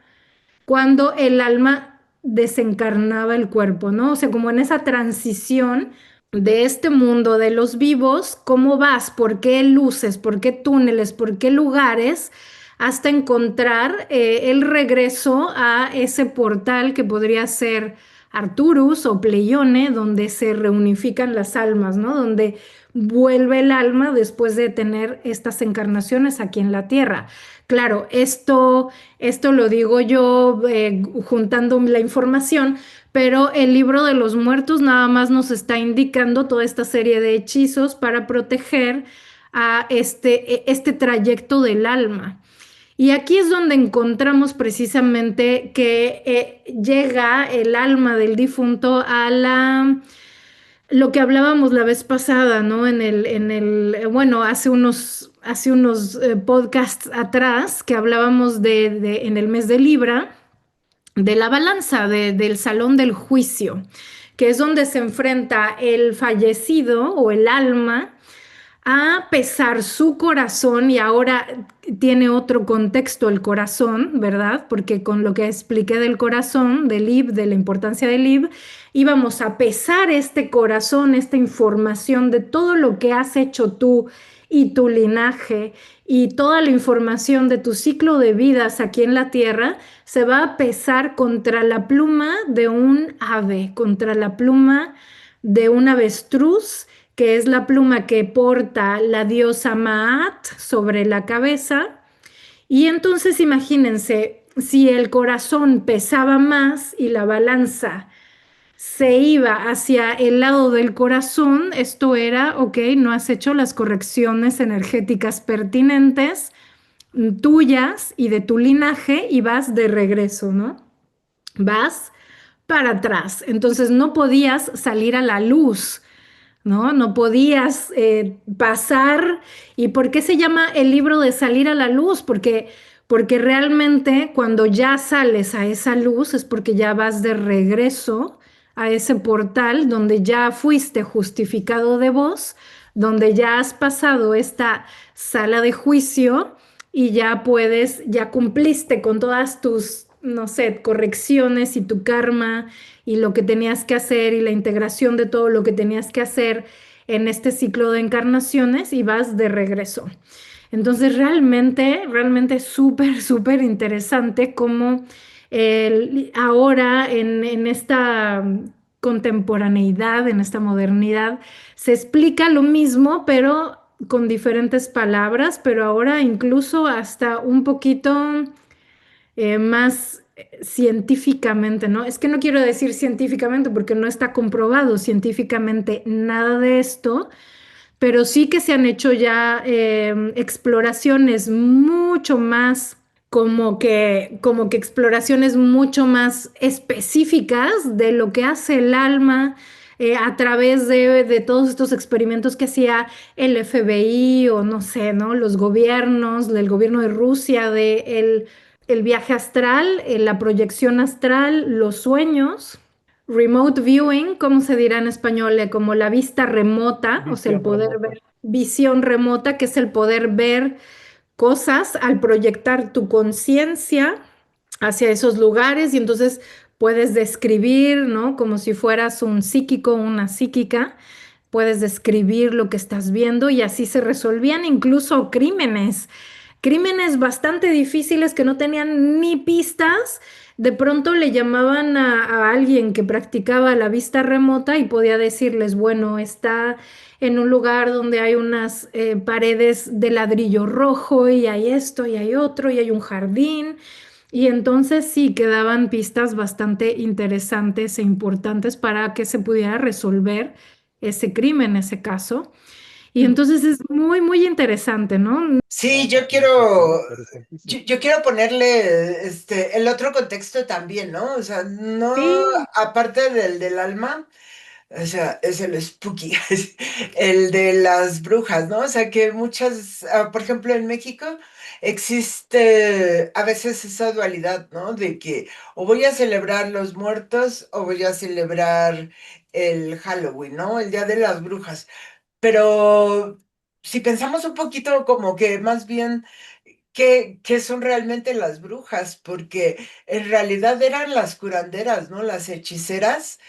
cuando el alma desencarnaba el cuerpo, ¿no? O sea, como en esa transición de este mundo de los vivos, ¿cómo vas? ¿Por qué luces? ¿Por qué túneles? ¿Por qué lugares? Hasta encontrar el regreso a ese portal que podría ser Arturus o Pleione, donde se reunifican las almas, ¿no? Donde vuelve el alma después de tener estas encarnaciones aquí en la Tierra. Claro, esto lo digo yo juntando la información, pero el libro de los muertos nada más nos está indicando toda esta serie de hechizos para proteger a este trayecto del alma. Y aquí es donde encontramos precisamente que llega el alma del difunto a lo que hablábamos la vez pasada, ¿no? Bueno, hace unos podcasts atrás que hablábamos en el mes de Libra, de la balanza, del salón del juicio, que es donde se enfrenta el fallecido o el alma a pesar su corazón, y ahora tiene otro contexto el corazón, ¿verdad? Porque con lo que expliqué del corazón, del Ib, de la importancia del Ib, íbamos a pesar este corazón, esta información de todo lo que has hecho tú y tu linaje y toda la información de tu ciclo de vidas aquí en la Tierra, se va a pesar contra la pluma de un ave, contra la pluma de un avestruz, que es la pluma que porta la diosa Maat sobre la cabeza. Y entonces imagínense, si el corazón pesaba más y la balanza se iba hacia el lado del corazón, esto era, ok, no has hecho las correcciones energéticas pertinentes tuyas y de tu linaje y vas de regreso, ¿no? Vas para atrás. Entonces no podías salir a la luz, ¿no? No podías pasar. ¿Y por qué se llama el libro de salir a la luz? Porque realmente cuando ya sales a esa luz es porque ya vas de regreso a ese portal donde ya fuiste justificado de vos, donde ya has pasado esta sala de juicio y ya cumpliste con todas tus, no sé, correcciones y tu karma y lo que tenías que hacer y la integración de todo lo que tenías que hacer en este ciclo de encarnaciones y vas de regreso. Entonces realmente es súper, súper interesante cómo ahora en esta contemporaneidad, en esta modernidad, se explica lo mismo, pero con diferentes palabras, pero ahora incluso hasta un poquito más científicamente, ¿no? Es que no quiero decir científicamente porque no está comprobado científicamente nada de esto, pero sí que se han hecho ya exploraciones mucho más, como que exploraciones mucho más específicas de lo que hace el alma a través de todos estos experimentos que hacía el FBI o no sé, ¿no? Los gobiernos, el gobierno de Rusia, el viaje astral, la proyección astral, los sueños. Remote viewing, ¿cómo se dirá en español? Como la vista remota, o sea, el Visión poder remota. ver, visión remota, que es el poder ver cosas al proyectar tu conciencia hacia esos lugares y entonces puedes describir, ¿no? Como si fueras un psíquico, una psíquica, puedes describir lo que estás viendo y así se resolvían incluso crímenes bastante difíciles que no tenían ni pistas. De pronto le llamaban a alguien que practicaba la vista remota y podía decirles, bueno, está en un lugar donde hay unas paredes de ladrillo rojo y hay esto y hay otro y hay un jardín Y entonces sí quedaban pistas bastante interesantes e importantes para que se pudiera resolver ese crimen, ese caso. Y entonces es muy, muy interesante, ¿no? Sí, Ah, está interesantísimo. yo quiero ponerle el otro contexto también, ¿no? O sea, no, Sí, aparte del alma, o sea, es el spooky, el de las brujas, ¿no? O sea, que muchas, por ejemplo, en México existe a veces esa dualidad, ¿no? De que o voy a celebrar los muertos o voy a celebrar el Halloween, ¿no? El Día de las Brujas. Pero si pensamos un poquito como que más bien, ¿qué son realmente las brujas? Porque en realidad eran las curanderas, ¿no? Las hechiceras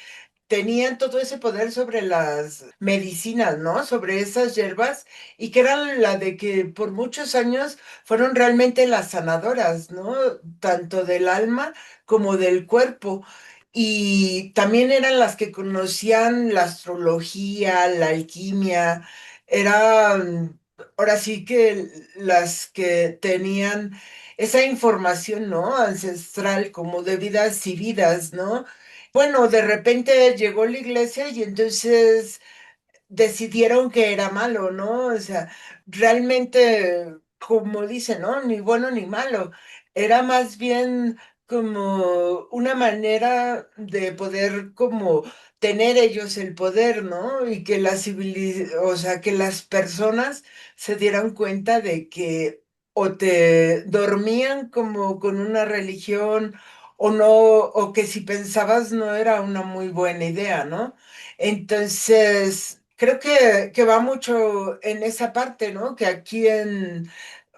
tenían todo ese poder sobre las medicinas, ¿no? Sobre esas hierbas y que eran la de que por muchos años fueron realmente las sanadoras, ¿no? Tanto del alma como del cuerpo. Y también eran las que conocían la astrología, la alquimia, eran ahora sí que las que tenían esa información, ¿no? Ancestral, como de vidas y vidas, ¿no? Bueno, de repente llegó la iglesia y entonces decidieron que era malo, ¿no? O sea, realmente, como dicen, ¿no? Ni bueno ni malo. Era más bien como una manera de poder como tener ellos el poder, ¿no? Y que o sea, que las personas se dieran cuenta de que o te dormían como con una religión o no, o que si pensabas no era una muy buena idea, ¿no? Entonces, creo que va mucho en esa parte, ¿no? Que aquí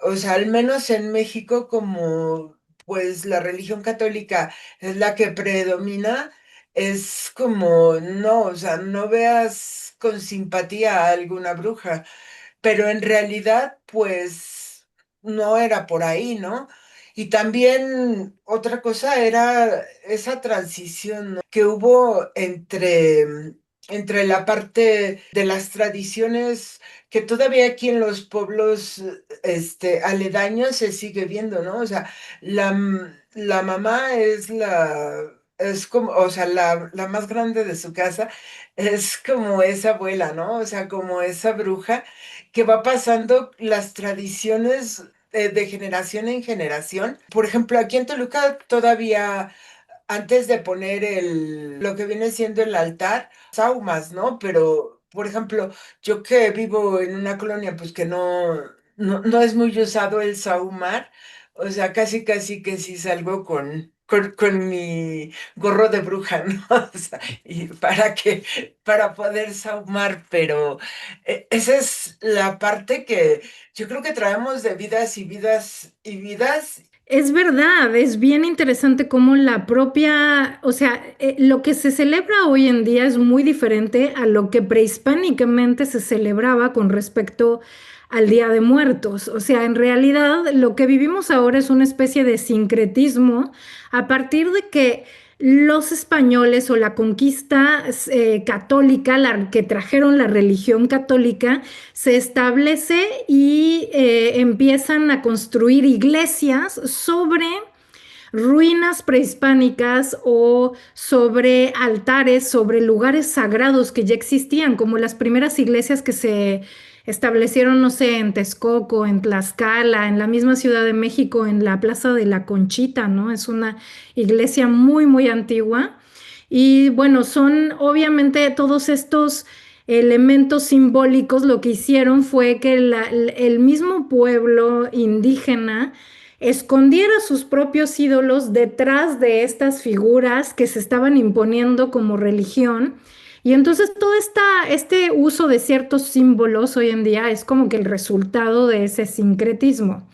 o sea, al menos en México, como pues la religión católica es la que predomina, es como, no, o sea, no veas con simpatía a alguna bruja, pero en realidad, pues, no era por ahí, ¿no? Y también otra cosa era esa transición, ¿no? Que hubo entre la parte de las tradiciones que todavía aquí en los pueblos aledaños se sigue viendo, ¿no? O sea, la mamá es como, o sea, la más grande de su casa es como esa abuela, ¿no? O sea, como esa bruja que va pasando las tradiciones de generación en generación. Por ejemplo, aquí en Toluca todavía antes de poner lo que viene siendo el altar, saumas, ¿no? Pero, por ejemplo, yo que vivo en una colonia, pues que no es muy usado el sahumar, o sea, casi casi que sí salgo con mi gorro de bruja, ¿no? O sea, y para poder sahumar, pero esa es la parte que yo creo que traemos de vidas y vidas y vidas. es verdad, es bien interesante cómo la propia, o sea, lo que se celebra hoy en día es muy diferente a lo que prehispánicamente se celebraba con respecto al Día de Muertos. O sea, en realidad lo que vivimos ahora es una especie de sincretismo a partir de que los españoles o la conquista católica, la, que trajeron la religión católica, se establece y empiezan a construir iglesias sobre ruinas prehispánicas o sobre altares, sobre lugares sagrados que ya existían, como las primeras iglesias que se establecieron, no sé, en Texcoco, en Tlaxcala, en la misma Ciudad de México, en la Plaza de la Conchita, ¿no? Es una iglesia muy, muy antigua. Y bueno, son obviamente todos estos elementos simbólicos, lo que hicieron fue que el mismo pueblo indígena escondiera sus propios ídolos detrás de estas figuras que se estaban imponiendo como religión. Y entonces todo este uso de ciertos símbolos hoy en día es como que el resultado de ese sincretismo.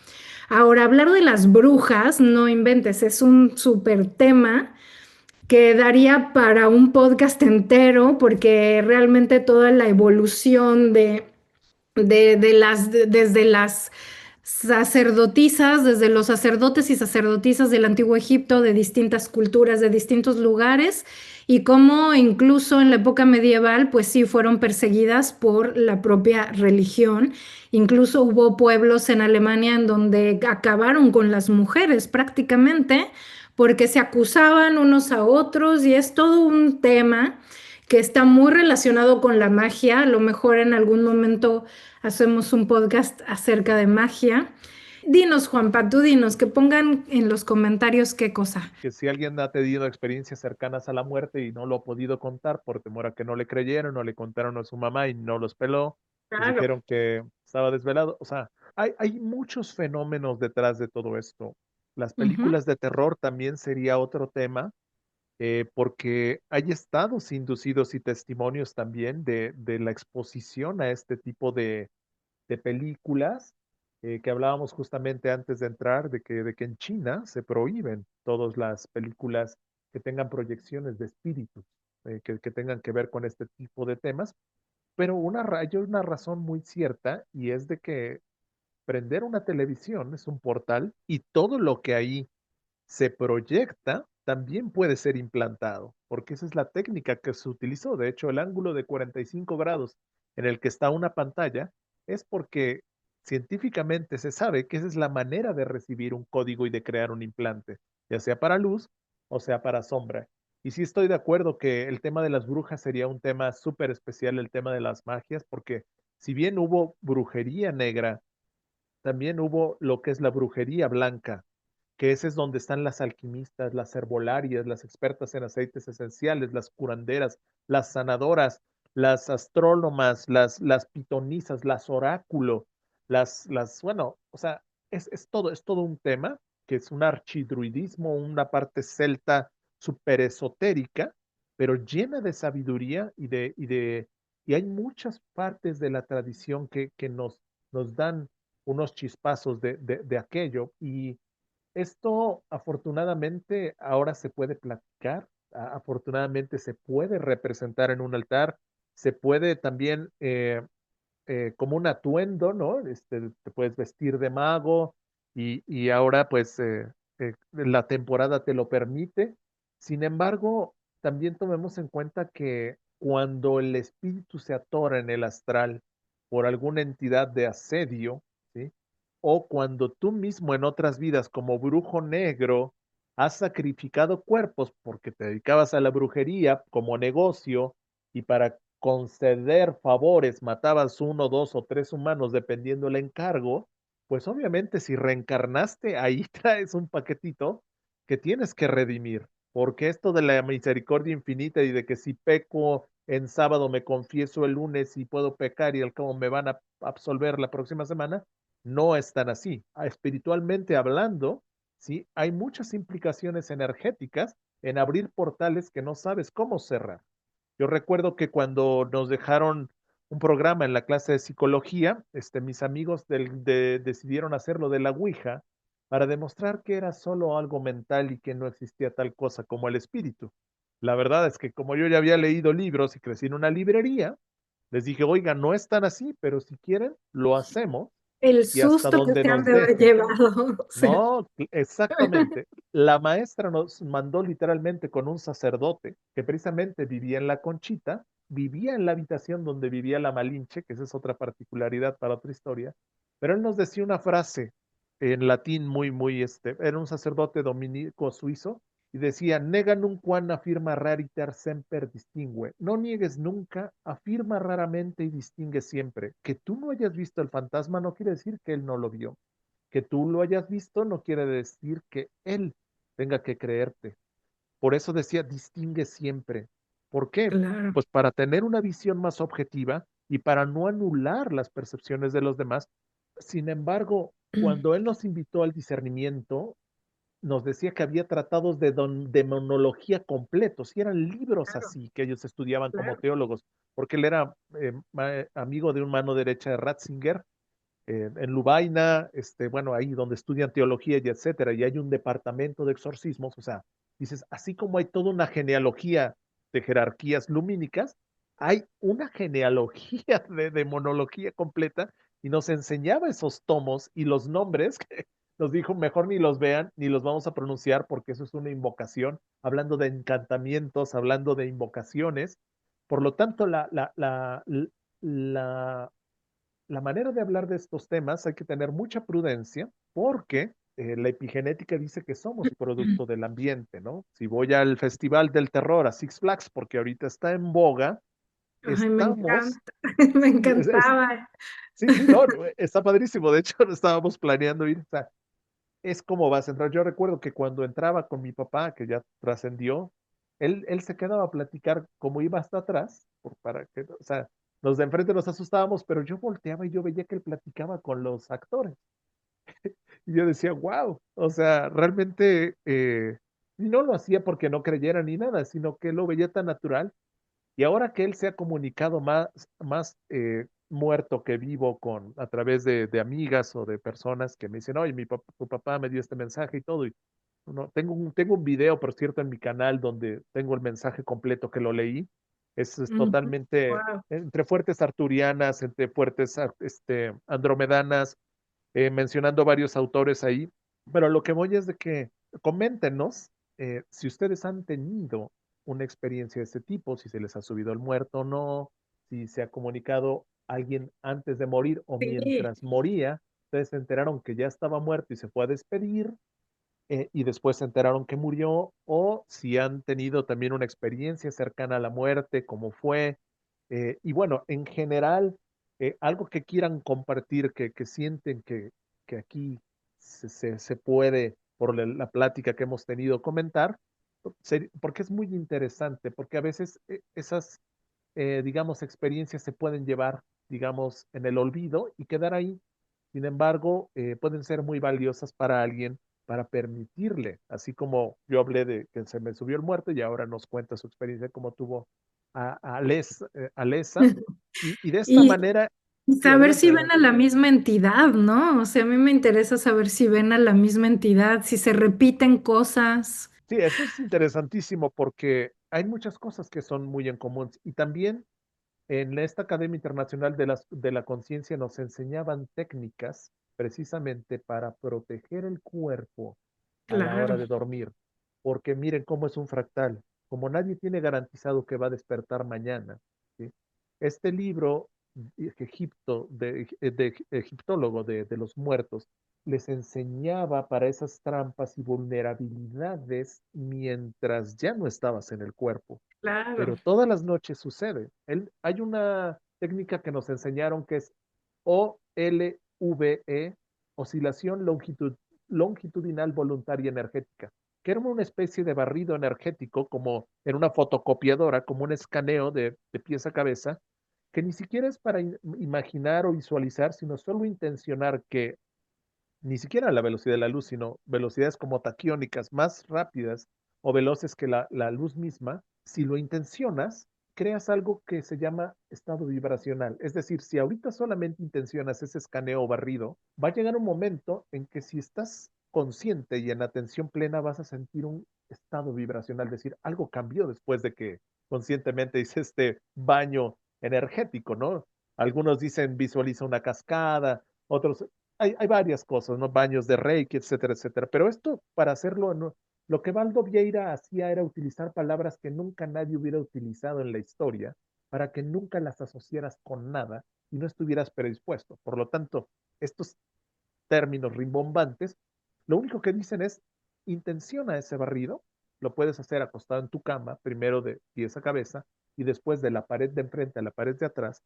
Ahora, hablar de las brujas, no inventes, es un súper tema que daría para un podcast entero porque realmente toda la evolución desde las sacerdotisas, desde los sacerdotes y sacerdotisas del Antiguo Egipto, de distintas culturas, de distintos lugares, y cómo incluso en la época medieval, pues sí, fueron perseguidas por la propia religión. Incluso hubo pueblos en Alemania en donde acabaron con las mujeres prácticamente porque se acusaban unos a otros y es todo un tema que está muy relacionado con la magia. A lo mejor en algún momento hacemos un podcast acerca de magia. Dinos, Juanpa, tú dinos, que pongan en los comentarios qué cosa. Que si alguien ha tenido experiencias cercanas a la muerte y no lo ha podido contar por temor a que no le creyeron o le contaron a su mamá y no los peló, pues Claro. dijeron que estaba desvelado. O sea, hay muchos fenómenos detrás de todo esto. Las Ujú. películas de terror también sería otro tema, porque hay estados inducidos y testimonios también de la exposición a este tipo de películas, que hablábamos justamente antes de entrar, de que en China se prohíben todas las películas que tengan proyecciones de espíritus, que tengan que ver con este tipo de temas, pero hay una razón muy cierta y es de que prender una televisión es un portal y todo lo que ahí se proyecta también puede ser implantado, porque esa es la técnica que se utilizó. De hecho, el ángulo de 45 grados en el que está una pantalla es porque científicamente se sabe que esa es la manera de recibir un código y de crear un implante, ya sea para luz o sea para sombra. Y sí estoy de acuerdo que el tema de las brujas sería un tema súper especial, el tema de las magias, porque si bien hubo brujería negra, también hubo lo que es la brujería blanca, que ese es donde están las alquimistas, las herbolarias, las expertas en aceites esenciales, las curanderas, las sanadoras, las astrónomas, las pitonisas, las oráculo, bueno, o sea, es todo un tema que es un archidruidismo, una parte celta súper esotérica, pero llena de sabiduría y hay muchas partes de la tradición que nos dan unos chispazos de aquello y esto afortunadamente ahora se puede platicar, afortunadamente se puede representar en un altar, se puede también como un atuendo, ¿no? Te puedes vestir de mago y ahora pues la temporada te lo permite. Sin embargo, también tomemos en cuenta que cuando el espíritu se atora en el astral por alguna entidad de asedio, ¿sí? O cuando tú mismo en otras vidas como brujo negro has sacrificado cuerpos porque te dedicabas a la brujería como negocio y para conceder favores matabas uno, dos o tres humanos dependiendo el encargo, pues obviamente si reencarnaste ahí traes un paquetito que tienes que redimir, porque esto de la misericordia infinita y de que si peco en sábado me confieso el lunes y puedo pecar y al cabo me van a absolver la próxima semana, no es tan así. Espiritualmente hablando, sí, hay muchas implicaciones energéticas en abrir portales que no sabes cómo cerrar. Yo recuerdo que cuando nos dejaron un programa en la clase de psicología, mis amigos decidieron hacerlo de la Ouija para demostrar que era solo algo mental y que no existía tal cosa como el espíritu. La verdad es que como yo ya había leído libros y crecí en una librería, les dije, oiga, no es tan así, pero si quieren, lo hacemos El y hasta susto que donde se han nos de haber deje. llevado. O sea, No, exactamente. La maestra nos mandó literalmente con un sacerdote que precisamente vivía en la Conchita, vivía en la habitación donde vivía la Malinche, que esa es otra particularidad para otra historia, pero él nos decía una frase en latín era un sacerdote dominico suizo y decía, nega nunquam afirma rariter semper distingue. No niegues nunca, afirma raramente y distingue siempre. Que tú no hayas visto el fantasma no quiere decir que él no lo vio. Que tú lo hayas visto no quiere decir que él tenga que creerte. Por eso decía, distingue siempre. ¿Por qué? claro. Pues para tener una visión más objetiva y para no anular las percepciones de los demás. Sin embargo, cuando él nos invitó al discernimiento, nos decía que había tratados de demonología completos y eran libros Claro, así que ellos estudiaban como claro. teólogos, porque él era amigo de un mano derecha de Ratzinger en Lubaina, bueno, ahí donde estudian teología y etcétera, y hay un departamento de exorcismos, o sea, dices, así como hay toda una genealogía de jerarquías lumínicas, hay una genealogía de demonología completa y nos enseñaba esos tomos y los nombres que nos dijo, mejor ni los vean, ni los vamos a pronunciar porque eso es una invocación, hablando de encantamientos, hablando de invocaciones. Por lo tanto, la, la manera de hablar de estos temas hay que tener mucha prudencia porque la epigenética dice que somos producto del ambiente, ¿no? Si voy al Festival del Terror, a Six Flags, porque ahorita está en boga, Ay, me estamos, encanta, me es, es, encantaba. sí, sí, no, está padrísimo. De hecho, estábamos planeando ir, o sea, es como vas a entrar. Yo recuerdo que cuando entraba con mi papá, que ya trascendió, él se quedaba a platicar cómo iba hasta atrás, para que, o sea, los de enfrente nos asustábamos, pero yo volteaba y yo veía que él platicaba con los actores. Y yo decía, wow, o sea, realmente no lo hacía porque no creyera ni nada, sino que lo veía tan natural. Y ahora que él se ha comunicado más muerto que vivo a través de amigas o de personas que me dicen, oye, tu papá me dio este mensaje y todo. Y no, tengo un video, por cierto, en mi canal donde tengo el mensaje completo que lo leí. Es totalmente Wow. entre fuertes arturianas, entre fuertes andromedanas, mencionando varios autores ahí. Pero lo que voy es de que coméntenos si ustedes han tenido una experiencia de este tipo, si se les ha subido el muerto o no, si se ha comunicado alguien antes de morir o Sí, mientras moría, ustedes se enteraron que ya estaba muerto y se fue a despedir, y después se enteraron que murió, o si han tenido también una experiencia cercana a la muerte, cómo fue. Y bueno, en general, algo que quieran compartir, que sienten que aquí se puede, por la plática que hemos tenido, comentar, porque es muy interesante, porque a veces esas, digamos, experiencias se pueden llevar, digamos, en el olvido y quedar ahí. Sin embargo, pueden ser muy valiosas para alguien para permitirle, así como yo hablé de que se me subió el muerto y ahora nos cuenta su experiencia como tuvo a Lesa, y de esta y manera, sí, saber adelante, si ven adelante. a la misma entidad, ¿no? O sea, a mí me interesa saber si ven a la misma entidad, si se repiten cosas. Sí, eso es interesantísimo porque hay muchas cosas que son muy en común y también en esta Academia Internacional de la Conciencia nos enseñaban técnicas precisamente para proteger el cuerpo a la hora Claro, de dormir, porque miren cómo es un fractal, como nadie tiene garantizado que va a despertar mañana, ¿sí? Este libro de egiptólogo de los muertos les enseñaba para esas trampas y vulnerabilidades mientras ya no estabas en el cuerpo, claro, pero todas las noches sucede. Hay una técnica que nos enseñaron que es OLVE, oscilación longitudinal voluntaria energética, que era una especie de barrido energético, como en una fotocopiadora, como un escaneo de pies a cabeza, que ni siquiera es para imaginar o visualizar, sino solo intencionar que ni siquiera a la velocidad de la luz, sino velocidades como taquiónicas más rápidas o veloces que la luz misma, si lo intencionas, creas algo que se llama estado vibracional. Es decir, si ahorita solamente intencionas ese escaneo o barrido, va a llegar un momento en que si estás consciente y en atención plena vas a sentir un estado vibracional, es decir, algo cambió después de que conscientemente hice este baño energético, ¿no? Algunos dicen visualiza una cascada, otros hay varias cosas, ¿no? Baños de Reiki, etcétera, etcétera. Pero esto, para hacerlo, no, lo que Valdo Vieira hacía era utilizar palabras que nunca nadie hubiera utilizado en la historia, para que nunca las asociaras con nada y no estuvieras predispuesto. Por lo tanto, estos términos rimbombantes, lo único que dicen es, intenciona ese barrido, lo puedes hacer acostado en tu cama, primero de pies a cabeza y después de la pared de enfrente a la pared de atrás,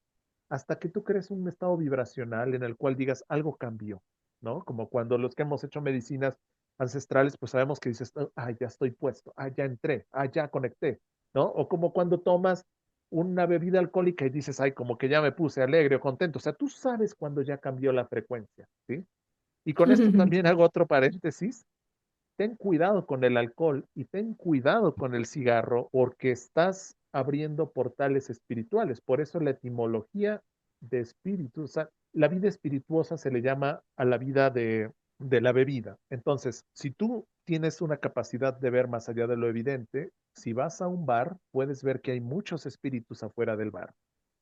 hasta que tú crees un estado vibracional en el cual digas algo cambió, ¿no? Como cuando los que hemos hecho medicinas ancestrales, pues sabemos que dices, ah, ya estoy puesto, ah, ya entré, ah, ya conecté, ¿no? O como cuando tomas una bebida alcohólica y dices, ay, como que ya me puse alegre o contento. O sea, tú sabes cuando ya cambió la frecuencia, ¿sí? Y con esto también hago otro paréntesis. Ten cuidado con el alcohol y ten cuidado con el cigarro porque estás abriendo portales espirituales. Por eso la etimología de espíritu, o sea, la vida espirituosa se le llama a la vida de la bebida. Entonces, si tú tienes una capacidad de ver más allá de lo evidente, si vas a un bar, puedes ver que hay muchos espíritus afuera del bar,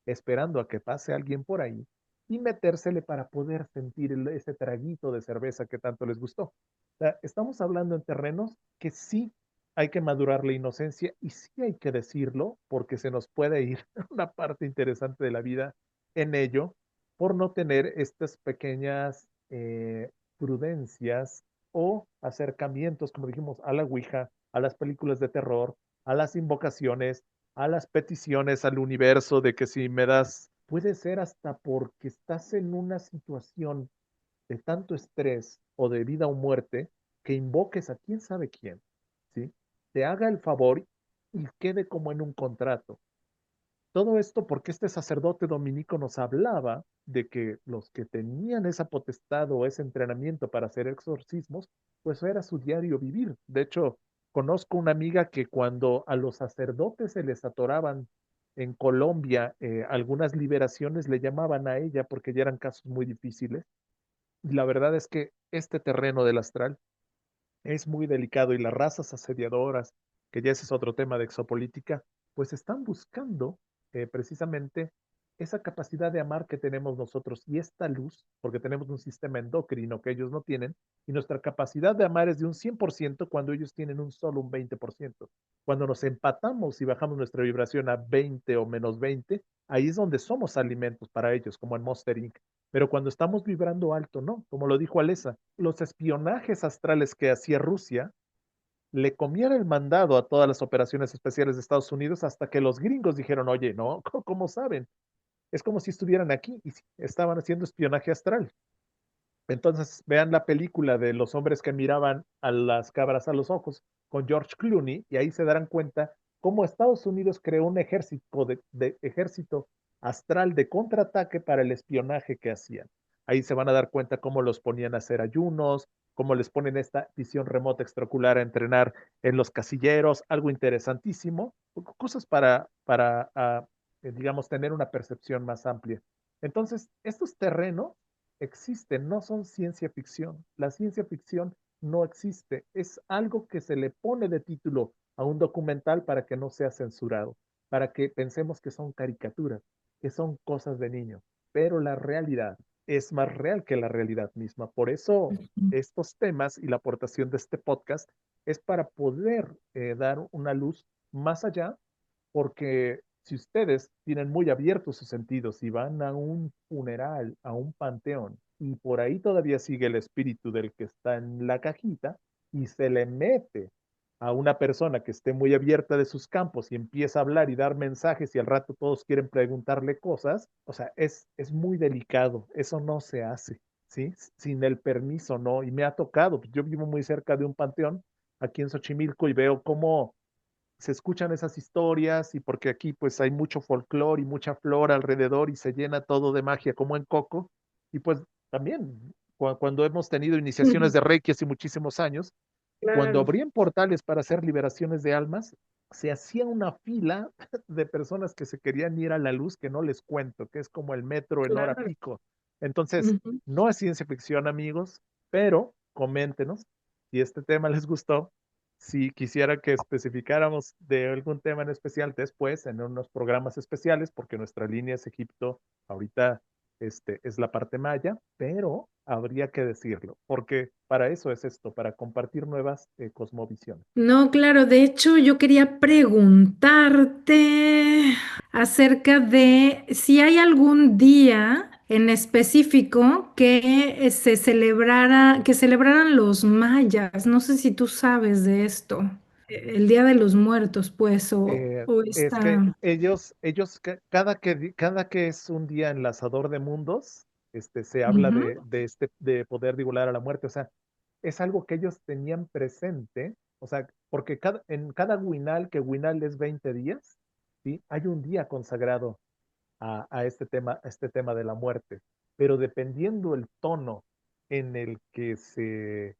esperando a que pase alguien por ahí y metérsele para poder sentir ese traguito de cerveza que tanto les gustó. O sea, estamos hablando en terrenos que sí hay que madurar la inocencia y sí hay que decirlo porque se nos puede ir una parte interesante de la vida en ello por no tener estas pequeñas prudencias o acercamientos, como dijimos, a la Ouija, a las películas de terror, a las invocaciones, a las peticiones al universo de que si me das, puede ser hasta porque estás en una situación de tanto estrés o de vida o muerte que invoques a quién sabe quién, ¿sí? Te haga el favor y quede como en un contrato. Todo esto porque este sacerdote dominico nos hablaba de que los que tenían esa potestad o ese entrenamiento para hacer exorcismos, pues era su diario vivir. De hecho, conozco una amiga que cuando a los sacerdotes se les atoraban en Colombia algunas liberaciones, le llamaban a ella porque ya eran casos muy difíciles. Y la verdad es que este terreno del astral es muy delicado y las razas asediadoras, que ya ese es otro tema de exopolítica, pues están buscando precisamente esa capacidad de amar que tenemos nosotros y esta luz, porque tenemos un sistema endocrino que ellos no tienen, y nuestra capacidad de amar es de un 100% cuando ellos tienen un solo un 20%. Cuando nos empatamos y bajamos nuestra vibración a 20 o menos 20, ahí es donde somos alimentos para ellos, como en Monster Inc. Pero cuando estamos vibrando alto, no, como lo dijo Alesa, los espionajes astrales que hacía Rusia le comían el mandado a todas las operaciones especiales de Estados Unidos hasta que los gringos dijeron, oye, no, ¿cómo saben? Es como si estuvieran aquí y estaban haciendo espionaje astral. Entonces, vean la película de los hombres que miraban a las cabras a los ojos con George Clooney y ahí se darán cuenta cómo Estados Unidos creó un ejército astral de contraataque para el espionaje que hacían. Ahí se van a dar cuenta cómo los ponían a hacer ayunos, cómo les ponen esta visión remota extraocular a entrenar en los casilleros, algo interesantísimo, cosas para digamos, tener una percepción más amplia. Entonces, estos terrenos existen, no son ciencia ficción. La ciencia ficción no existe, es algo que se le pone de título a un documental para que no sea censurado, para que pensemos que son caricaturas, que son cosas de niños, pero la realidad es más real que la realidad misma. Por eso estos temas y la aportación de este podcast es para poder dar una luz más allá porque si ustedes tienen muy abiertos sus sentidos y van a un funeral, a un panteón, y por ahí todavía sigue el espíritu del que está en la cajita, y se le mete a una persona que esté muy abierta de sus campos y empieza a hablar y dar mensajes y al rato todos quieren preguntarle cosas, o sea, es muy delicado, eso no se hace, ¿sí? Sin el permiso, ¿no? Y me ha tocado, yo vivo muy cerca de un panteón aquí en Xochimilco y veo cómo se escuchan esas historias y porque aquí pues hay mucho folclore y mucha flora alrededor y se llena todo de magia como en Coco. Y pues también cuando hemos tenido iniciaciones de Reiki hace muchísimos años, cuando Claro, abrían portales para hacer liberaciones de almas, se hacía una fila de personas que se querían ir a la luz, que no les cuento, que es como el metro en hora claro. pico. Entonces, Ujú. no es ciencia ficción, amigos, pero coméntenos si este tema les gustó, si quisiera que especificáramos de algún tema en especial después en unos programas especiales, porque nuestra línea es Egipto, ahorita es la parte maya, pero habría que decirlo, porque para eso es esto, para compartir nuevas cosmovisiones. No, claro, de hecho yo quería preguntarte acerca de si hay algún día en específico que se celebrara, que celebraran los mayas. No sé si tú sabes de esto. El Día de los Muertos, pues, o Es que esta. cada que es un día enlazador de mundos, se habla Ujú. de poder divulgar a la muerte, o sea, es algo que ellos tenían presente, o sea, porque en cada Winal, que Winal es 20 días, ¿sí? Hay un día consagrado a este tema de la muerte, pero dependiendo el tono en el que se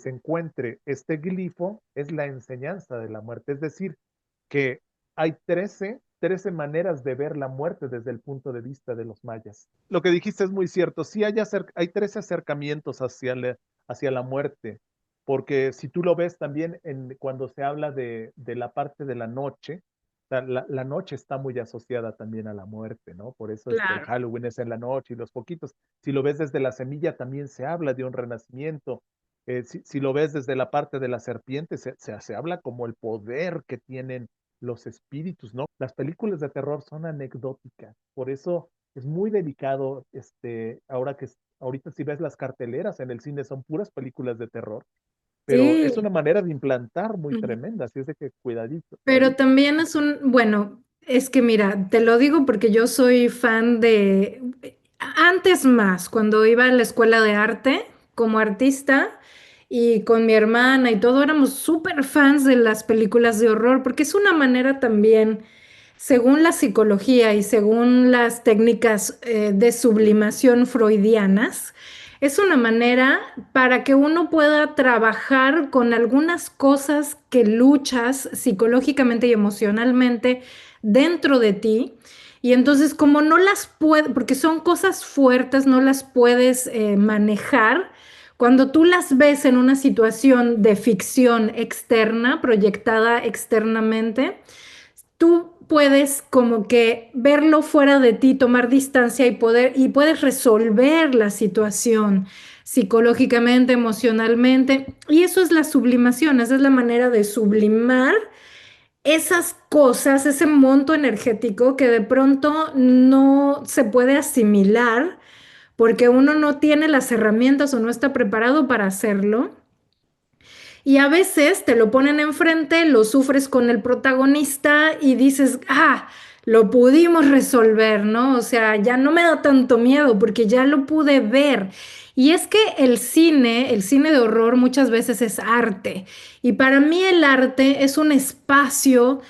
encuentre este glifo, es la enseñanza de la muerte, es decir, que hay 13 maneras de ver la muerte desde el punto de vista de los mayas. Lo que dijiste es muy cierto, sí hay 13 acercamientos hacia la muerte, porque si tú lo ves también cuando se habla de la parte de la noche, sea, la noche está muy asociada también a la muerte, ¿no? Por eso el Claro. Halloween es en la noche y los poquitos. Si lo ves desde la semilla, también se habla de un renacimiento. Si lo ves desde la parte de la serpiente, se habla como el poder que tienen los espíritus, ¿no? Las películas de terror son anecdóticas, por eso es muy delicado, ahorita si ves las carteleras en el cine son puras películas de terror, pero es Sí. una manera de implantar muy Ujú. tremenda, así es de que cuidadito, Pero cuidadito. también es bueno, es que mira, te lo digo porque yo soy fan antes más, cuando iba a la escuela de arte como artista y con mi hermana y todo, éramos súper fans de las películas de horror, porque es una manera también, según la psicología y según las técnicas de sublimación freudianas, es una manera para que uno pueda trabajar con algunas cosas que luchas psicológicamente y emocionalmente dentro de ti. Y entonces como no las puedes, porque son cosas fuertes, no las puedes manejar, cuando tú las ves en una situación de ficción externa, proyectada externamente, tú puedes como que verlo fuera de ti, tomar distancia y puedes resolver la situación psicológicamente, emocionalmente. Y eso es la sublimación, esa es la manera de sublimar esas cosas, ese monto energético que de pronto no se puede asimilar porque uno no tiene las herramientas o no está preparado para hacerlo. Y a veces te lo ponen enfrente, lo sufres con el protagonista y dices, lo pudimos resolver, ¿no? O sea, ya no me da tanto miedo porque ya lo pude ver. Y es que el cine de horror muchas veces es arte. Y para mí el arte es un espacio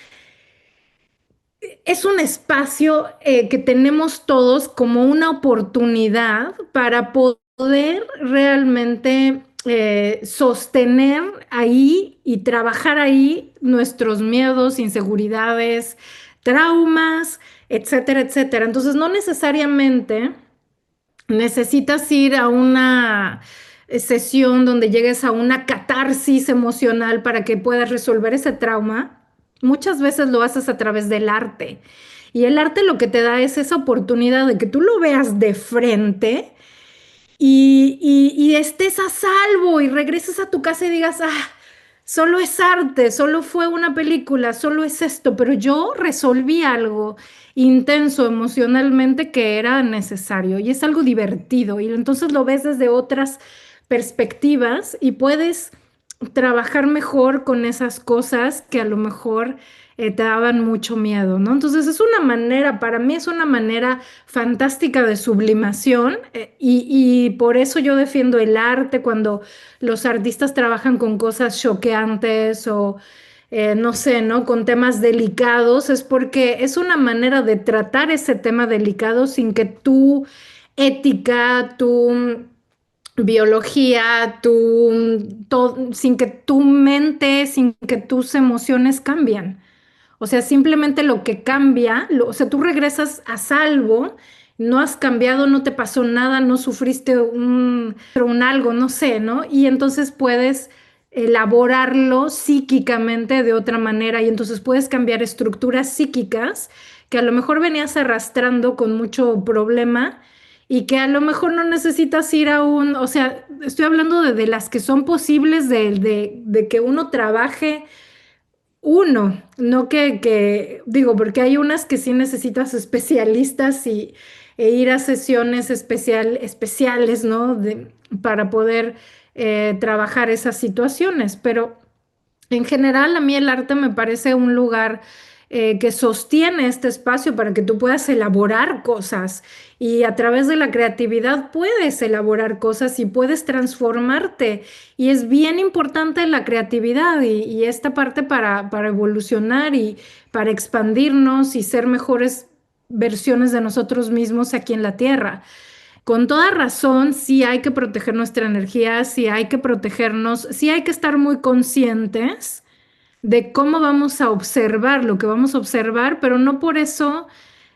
que tenemos todos como una oportunidad para poder realmente sostener ahí y trabajar ahí nuestros miedos, inseguridades, traumas, etcétera, etcétera. Entonces, no necesariamente necesitas ir a una sesión donde llegues a una catarsis emocional para que puedas resolver ese trauma. Muchas veces lo haces a través del arte. Y el arte lo que te da es esa oportunidad de que tú lo veas de frente y estés a salvo y regreses a tu casa y digas, solo es arte, solo fue una película, solo es esto, pero yo resolví algo intenso emocionalmente que era necesario y es algo divertido y entonces lo ves desde otras perspectivas y puedes trabajar mejor con esas cosas que a lo mejor te daban mucho miedo, ¿no? Entonces es una manera, para mí es una manera fantástica de sublimación y por eso yo defiendo el arte cuando los artistas trabajan con cosas choqueantes o no sé, ¿no? Con temas delicados, es porque es una manera de tratar ese tema delicado sin que tu ética, tu biología, sin que tu mente, sin que tus emociones cambien. O sea, simplemente lo que cambia, o sea, tú regresas a salvo, no has cambiado, no te pasó nada, no sufriste un algo, no sé, ¿no? Y entonces puedes elaborarlo psíquicamente de otra manera y entonces puedes cambiar estructuras psíquicas que a lo mejor venías arrastrando con mucho problema y que a lo mejor no necesitas ir o sea, estoy hablando de las que son posibles de que uno trabaje no digo, porque hay unas que sí necesitas especialistas e ir a sesiones especiales, ¿no? Para poder trabajar esas situaciones, pero en general, a mí el arte me parece un lugar que sostiene este espacio para que tú puedas elaborar cosas y a través de la creatividad puedes elaborar cosas y puedes transformarte. Y es bien importante la creatividad y esta parte para evolucionar y para expandirnos y ser mejores versiones de nosotros mismos aquí en la Tierra. Con toda razón, sí hay que proteger nuestra energía, sí hay que protegernos, sí hay que estar muy conscientes de cómo vamos a observar lo que vamos a observar, pero no por eso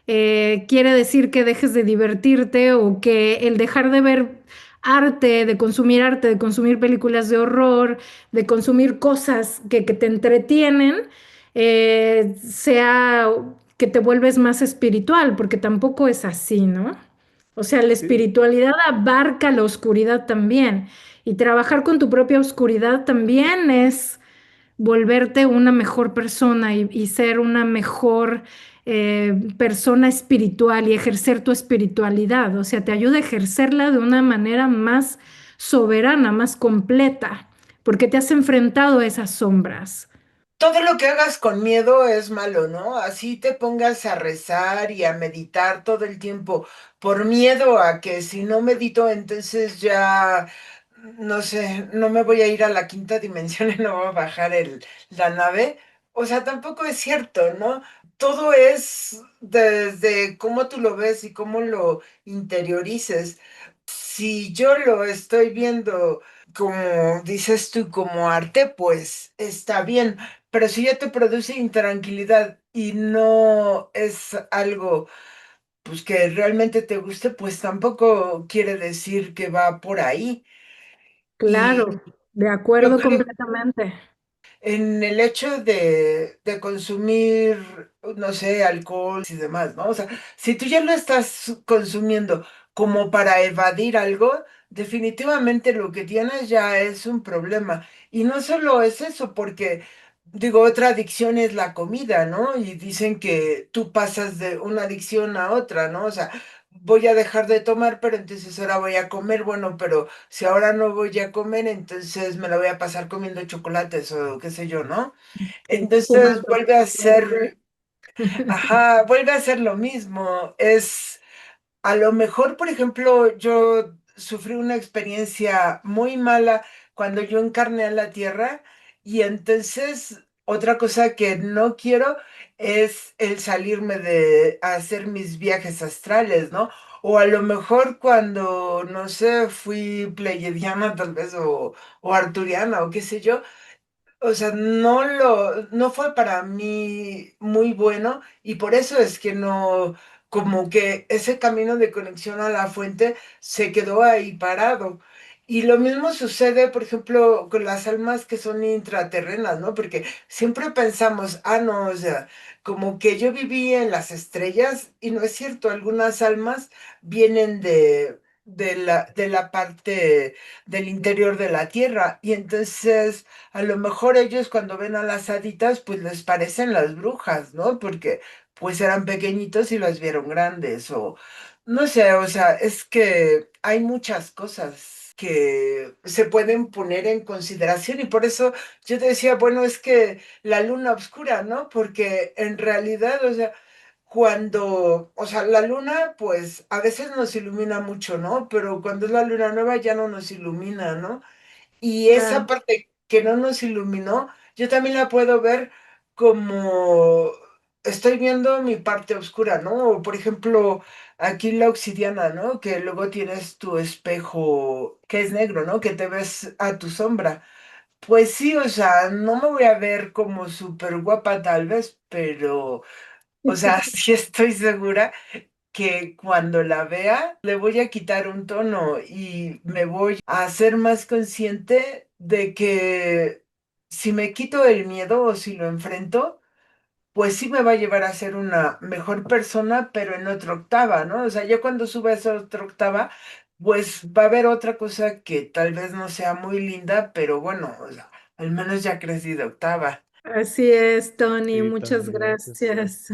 quiere decir que dejes de divertirte o que el dejar de ver arte, de consumir películas de horror, de consumir cosas que te entretienen, sea que te vuelves más espiritual, porque tampoco es así, ¿no? O sea, la Sí, espiritualidad abarca la oscuridad también, y trabajar con tu propia oscuridad también es volverte una mejor persona y ser una mejor persona espiritual y ejercer tu espiritualidad. O sea, te ayuda a ejercerla de una manera más soberana, más completa, porque te has enfrentado a esas sombras. Todo lo que hagas con miedo es malo, ¿no? Así te pongas a rezar y a meditar todo el tiempo por miedo a que si no medito, entonces ya, no sé, no me voy a ir a la quinta dimensión y no va a bajar la nave. O sea, tampoco es cierto, ¿no? Todo es desde cómo tú lo ves y cómo lo interiorices. Si yo lo estoy viendo como dices tú, como arte, pues está bien. Pero si ya te produce intranquilidad y no es algo pues que realmente te guste, pues tampoco quiere decir que va por ahí. Y Claro, de yo acuerdo creo completamente. en el hecho de consumir, no sé, alcohol y demás, ¿no? O sea, si tú ya lo estás consumiendo como para evadir algo, definitivamente lo que tienes ya es un problema. Y no solo es eso, porque, digo, otra adicción es la comida, ¿no? Y dicen que tú pasas de una adicción a otra, ¿no? O sea, voy a dejar de tomar, pero entonces ahora voy a comer, bueno, pero si ahora no voy a comer, entonces me la voy a pasar comiendo chocolates o qué sé yo, ¿no? Sí, Entonces fumando vuelve a verde. ser, ajá, vuelve a ser lo mismo. Es a lo mejor, por ejemplo, yo sufrí una experiencia muy mala cuando yo encarné a la Tierra y entonces otra cosa que no quiero es el salirme de hacer mis viajes astrales, ¿no? O a lo mejor cuando, no sé, fui pleiadiana tal vez o arturiana o qué sé yo, o sea, no fue para mí muy bueno y por eso es que no, como que ese camino de conexión a la fuente se quedó ahí parado. Y lo mismo sucede, por ejemplo, con las almas que son intraterrenas, ¿no? Porque siempre pensamos, ah, no, o sea, como que yo viví en las estrellas y no es cierto, algunas almas vienen de la parte del interior de la Tierra y entonces a lo mejor ellos cuando ven a las haditas, pues les parecen las brujas, ¿no? Porque pues eran pequeñitos y las vieron grandes o no sé, o sea, es que hay muchas cosas que se pueden poner en consideración y por eso yo te decía, bueno, es que la luna oscura, ¿no? Porque en realidad, o sea, cuando, o sea, la luna, pues a veces nos ilumina mucho, ¿no? Pero cuando es la luna nueva ya no nos ilumina, ¿no? Y esa Claro, parte que no nos iluminó, yo también la puedo ver como estoy viendo mi parte oscura, ¿no? O por ejemplo, aquí la obsidiana, ¿no? Que luego tienes tu espejo que es negro, ¿no? Que te ves a tu sombra. Pues sí, o sea, no me voy a ver como súper guapa tal vez, pero, o sea, sí estoy segura que cuando la vea le voy a quitar un tono y me voy a hacer más consciente de que si me quito el miedo o si lo enfrento, pues sí me va a llevar a ser una mejor persona, pero en otra octava, ¿no? O sea, yo cuando suba a esa otra octava, pues va a haber otra cosa que tal vez no sea muy linda, pero bueno, o sea, al menos ya crecí de octava. así es, Tony, sí, muchas totalmente. gracias.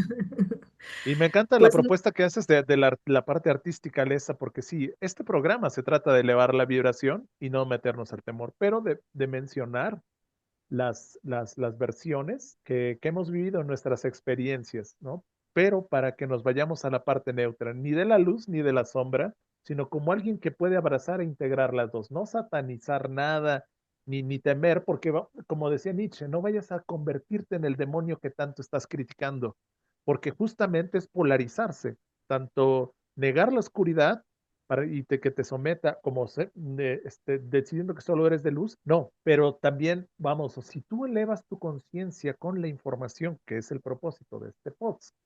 Y me encanta la Pues propuesta que haces de la parte artística, Lesa, porque sí, este programa se trata de elevar la vibración y no meternos al temor, pero de mencionar las versiones que hemos vivido en nuestras experiencias, ¿no? Pero para que nos vayamos a la parte neutra, ni de la luz ni de la sombra, sino como alguien que puede abrazar e integrar las dos, no satanizar nada, ni temer, porque como decía Nietzsche, no vayas a convertirte en el demonio que tanto estás criticando, porque justamente es polarizarse, tanto negar la oscuridad que te someta como decidiendo que solo eres de luz, no, pero también, vamos, si tú elevas tu conciencia con la información, que es el propósito de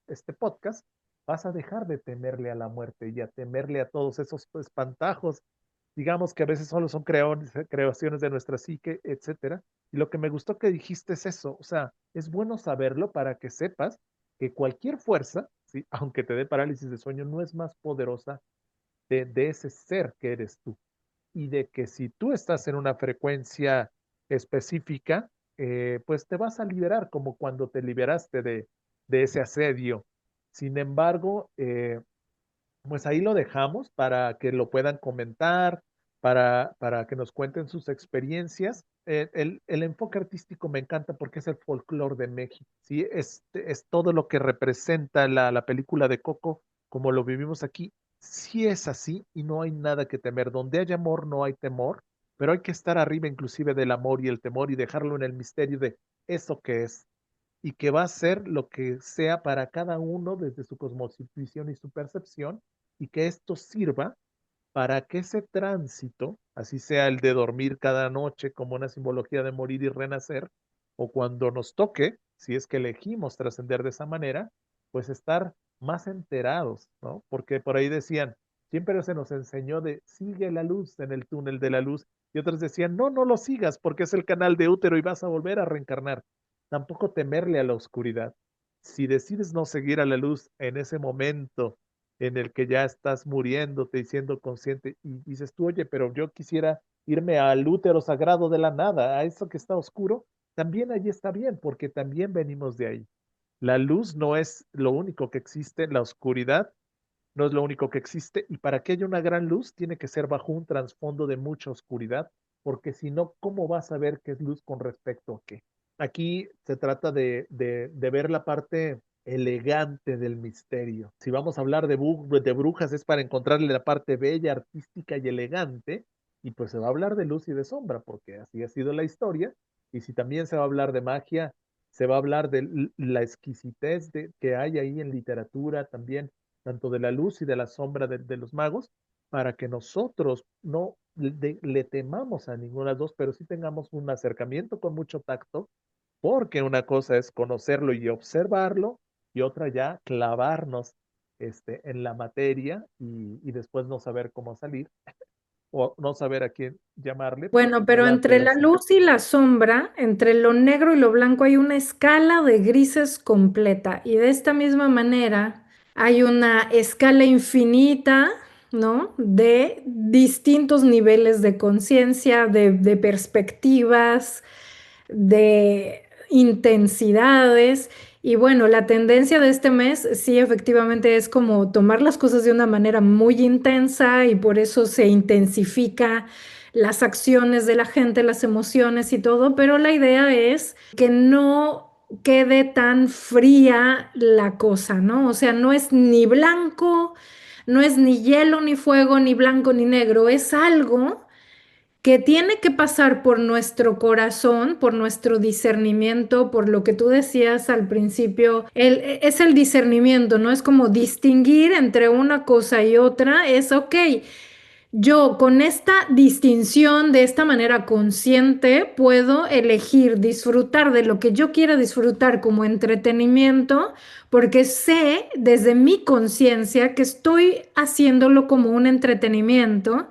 este podcast, vas a dejar de temerle a la muerte y a temerle a todos esos espantajos, digamos que a veces solo son creaciones de nuestra psique, etcétera. Y lo que me gustó que dijiste es eso, o sea, Es bueno saberlo para que sepas que cualquier fuerza, ¿sí? Aunque te dé parálisis de sueño, no es más poderosa de ese ser que eres tú. Y de que si tú estás en una frecuencia específica, pues te vas a liberar como cuando te liberaste de ese asedio. Sin embargo, pues ahí lo dejamos para que lo puedan comentar, para que nos cuenten sus experiencias. El enfoque artístico me encanta porque es el folclore de México, ¿sí? Es todo lo que representa la película de Coco, como lo vivimos aquí. Sí es así y no hay nada que temer. Donde hay amor no hay temor, pero hay que estar arriba inclusive del amor y el temor y dejarlo en el misterio de eso que es y que va a ser lo que sea para cada uno desde su cosmovisión y su percepción, y que esto sirva para que ese tránsito, así sea el de dormir cada noche como una simbología de morir y renacer, o cuando nos toque, si es que elegimos trascender de esa manera, pues estar más enterados, ¿no? Porque por ahí decían, siempre se nos enseñó de sigue la luz en el túnel de la luz, y otros decían, no, no lo sigas porque es el canal de útero y vas a volver a reencarnar. Tampoco temerle a la oscuridad. Si decides no seguir a la luz en ese momento en el que ya estás muriéndote y siendo consciente y dices tú, oye, pero yo quisiera irme al útero sagrado de la nada, a eso que está oscuro, también allí está bien, porque también venimos de ahí. La luz no es lo único que existe, la oscuridad no es lo único que existe, y para que haya una gran luz tiene que ser bajo un trasfondo de mucha oscuridad, porque si no, ¿cómo vas a ver qué es luz con respecto a qué? Aquí se trata de ver la parte elegante del misterio. Si vamos a hablar de brujas es para encontrarle la parte bella, artística y elegante, y pues se va a hablar de luz y de sombra, porque así ha sido la historia, y si también se va a hablar de magia, se va a hablar de la exquisitez que hay ahí en literatura también, tanto de la luz y de la sombra de los magos, para que nosotros no le temamos a ninguna de las dos, pero sí tengamos un acercamiento con mucho tacto, porque una cosa es conocerlo y observarlo, y otra ya clavarnos en la materia y después no saber cómo salir o no saber a quién llamarle Bueno, de pero la entre la apelación. luz y la sombra, entre lo negro y lo blanco, hay una escala de grises completa. Y de esta misma manera hay una escala infinita, ¿no? De distintos niveles de conciencia, de perspectivas, de intensidades. Y bueno, la tendencia de este mes sí efectivamente es como tomar las cosas de una manera muy intensa y por eso se intensifica las acciones de la gente, las emociones y todo, pero la idea es que no quede tan fría la cosa, ¿no? O sea, no es ni blanco, no es ni hielo, ni fuego, ni blanco, ni negro, es algo que tiene que pasar por nuestro corazón, por nuestro discernimiento, por lo que tú decías al principio, es el discernimiento, ¿no? Es como distinguir entre una cosa y otra, es ok. Yo con esta distinción de esta manera consciente puedo elegir disfrutar de lo que yo quiera disfrutar como entretenimiento porque sé desde mi conciencia que estoy haciéndolo como un entretenimiento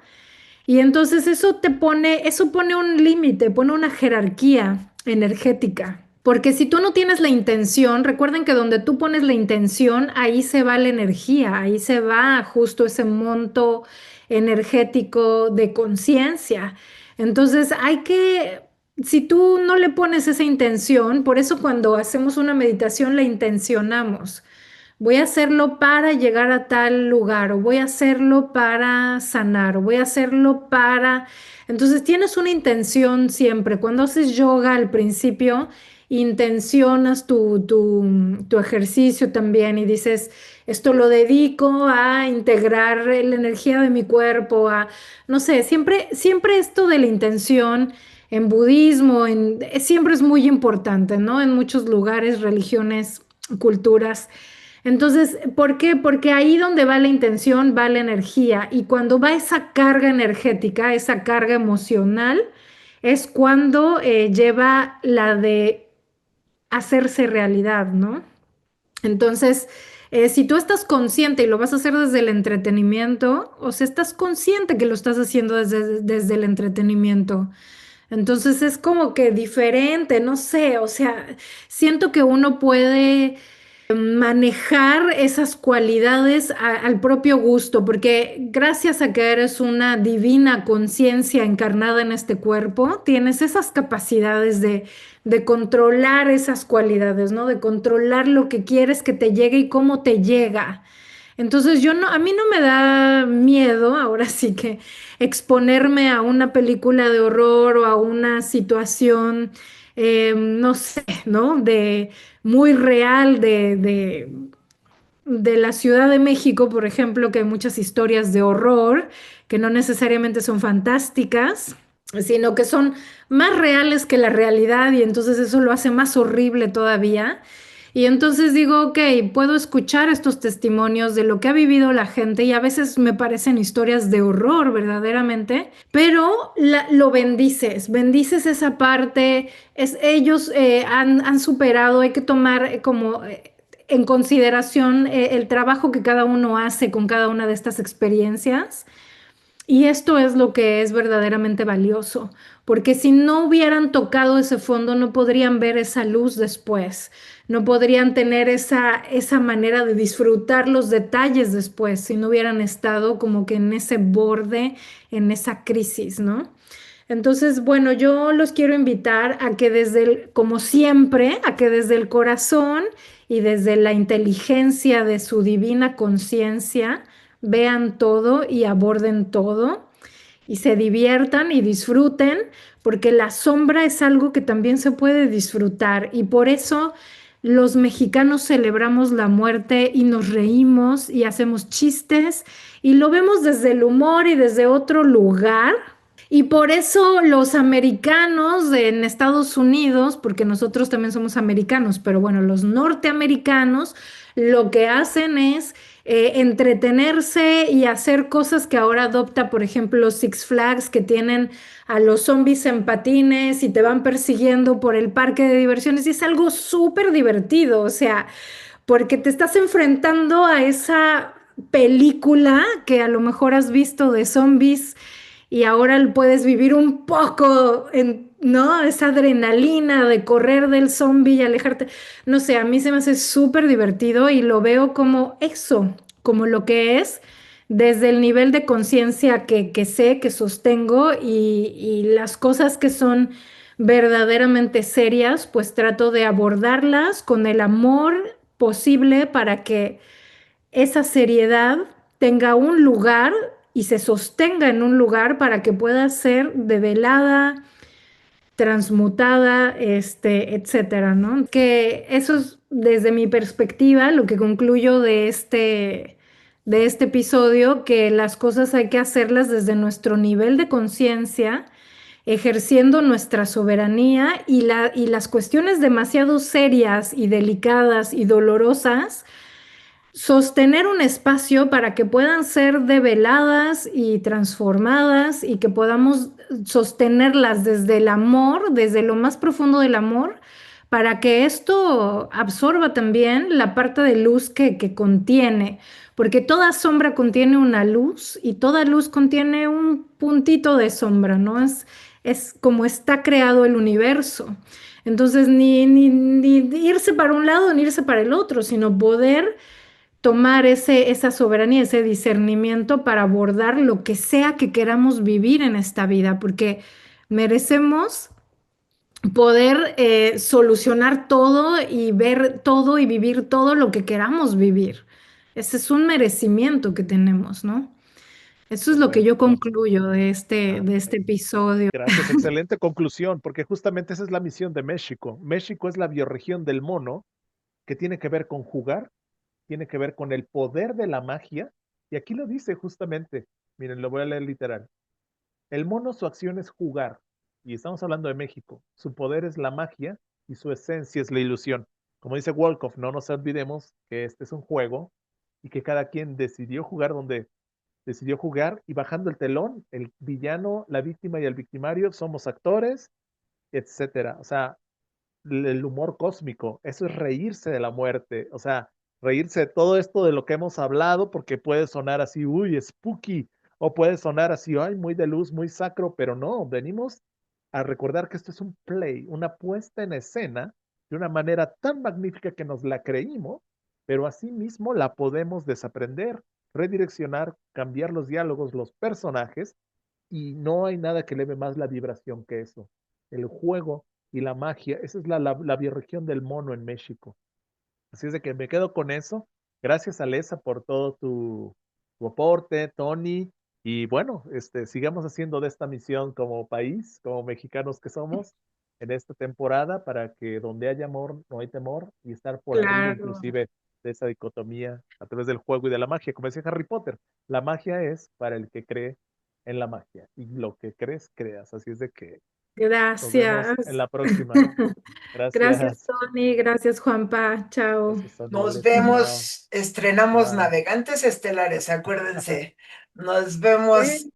y entonces eso pone un límite, pone una jerarquía energética. Porque si tú no tienes la intención, recuerden que donde tú pones la intención, ahí se va la energía, ahí se va justo ese monto energético de conciencia. Entonces si tú no le pones esa intención, por eso cuando hacemos una meditación la intencionamos. Voy a hacerlo para llegar a tal lugar o voy a hacerlo para sanar o voy a hacerlo para... Entonces tienes una intención siempre. Cuando haces yoga al principio, intencionas tu ejercicio también y dices, esto lo dedico a integrar la energía de mi cuerpo, a, no sé, siempre esto de la intención en budismo, siempre es muy importante, ¿no? En muchos lugares, religiones, culturas. Entonces, ¿por qué? Porque ahí donde va la intención, va la energía. Y cuando va esa carga energética, esa carga emocional, es cuando lleva la de hacerse realidad, ¿no? Entonces, si tú estás consciente y lo vas a hacer desde el entretenimiento, o sea, estás consciente que lo estás haciendo desde el entretenimiento. Entonces es como que diferente, no sé, o sea, siento que uno puede manejar esas cualidades al propio gusto, porque gracias a que eres una divina conciencia encarnada en este cuerpo, tienes esas capacidades de controlar esas cualidades, ¿no? De controlar lo que quieres que te llegue y cómo te llega. Entonces yo no, a mí no me da miedo, ahora sí que exponerme a una película de horror o a una situación, no sé, ¿no? De muy real de la Ciudad de México, por ejemplo, que hay muchas historias de horror que no necesariamente son fantásticas, sino que son más reales que la realidad y entonces eso lo hace más horrible todavía. Y entonces digo, ok, puedo escuchar estos testimonios de lo que ha vivido la gente y a veces me parecen historias de horror verdaderamente, pero lo bendices, bendices esa parte, ellos han superado, hay que tomar como en consideración el trabajo que cada uno hace con cada una de estas experiencias. Y esto es lo que es verdaderamente valioso, porque si no hubieran tocado ese fondo, no podrían ver esa luz después, no podrían tener esa manera de disfrutar los detalles después, si no hubieran estado como que en ese borde, en esa crisis, ¿no? Entonces, bueno, yo los quiero invitar a que desde como siempre, a que desde el corazón y desde la inteligencia de su divina conciencia vean todo y aborden todo y se diviertan y disfruten, porque la sombra es algo que también se puede disfrutar y por eso los mexicanos celebramos la muerte y nos reímos y hacemos chistes y lo vemos desde el humor y desde otro lugar y por eso los americanos en Estados Unidos, porque nosotros también somos americanos, pero bueno, los norteamericanos lo que hacen es entretenerse y hacer cosas que ahora adopta, por ejemplo, Six Flags, que tienen a los zombies en patines y te van persiguiendo por el parque de diversiones y es algo súper divertido, o sea, porque te estás enfrentando a esa película que a lo mejor has visto de zombies y ahora puedes vivir un poco en, ¿no? Esa adrenalina de correr del zombie y alejarte. No sé, a mí se me hace súper divertido y lo veo como eso, como lo que es desde el nivel de conciencia que sé, que sostengo y las cosas que son verdaderamente serias, pues trato de abordarlas con el amor posible para que esa seriedad tenga un lugar y se sostenga en un lugar para que pueda ser develada, transmutada, etcétera, ¿no? Que eso es desde mi perspectiva lo que concluyo de este episodio, que las cosas hay que hacerlas desde nuestro nivel de conciencia, ejerciendo nuestra soberanía y las cuestiones demasiado serias y delicadas y dolorosas sostener un espacio para que puedan ser develadas y transformadas y que podamos sostenerlas desde el amor, desde lo más profundo del amor, para que esto absorba también la parte de luz que contiene, porque toda sombra contiene una luz y toda luz contiene un puntito de sombra, ¿no? Es como está creado el universo. Entonces, ni irse para un lado ni irse para el otro, sino poder tomar esa soberanía, ese discernimiento para abordar lo que sea que queramos vivir en esta vida, porque merecemos poder solucionar todo y ver todo y vivir todo lo que queramos vivir. Ese es un merecimiento que tenemos, ¿no? Eso es lo que yo Correcto. concluyo Ah, de este episodio. gracias, excelente conclusión, porque justamente esa es la misión de México. México es la bioregión del mono que tiene que ver con jugar, tiene que ver con el poder de la magia, y aquí lo dice justamente, miren, lo voy a leer literal. El mono, su acción es jugar, y estamos hablando de México. Su poder es la magia y su esencia es la ilusión. Como dice Wolkoff, no nos olvidemos que este es un juego y que cada quien decidió jugar donde decidió jugar y bajando el telón, el villano, la víctima y el victimario somos actores, etcétera. O sea, el humor cósmico, eso es reírse de la muerte, o sea, reírse de todo esto de lo que hemos hablado, porque puede sonar así, uy, spooky, o puede sonar así, ay, muy de luz, muy sacro, pero no, venimos a recordar que esto es un play, una puesta en escena de una manera tan magnífica que nos la creímos, pero asimismo la podemos desaprender, redireccionar, cambiar los diálogos, los personajes, y no hay nada que eleve más la vibración que eso. El juego y la magia, esa es la bioregión del mono en México. Así es de que me quedo con eso. Gracias, Alesa, por todo tu aporte, Tony. Y bueno, sigamos haciendo de esta misión como país, como mexicanos que somos, en esta temporada, para que donde haya amor, no hay temor, y estar por arriba Claro. inclusive de esa dicotomía a través del juego y de la magia. Como decía Harry Potter, la magia es para el que cree en la magia, y lo que crees, creas. Así es de que nos vemos en Gracias. la próxima. Gracias, Gracias. Tony. Gracias, Juanpa. Chao. Gracias, Tony. Nos Alessa. Chao. vemos, estrenamos Bye. Navegantes Estelares, acuérdense. Nos vemos. Sí.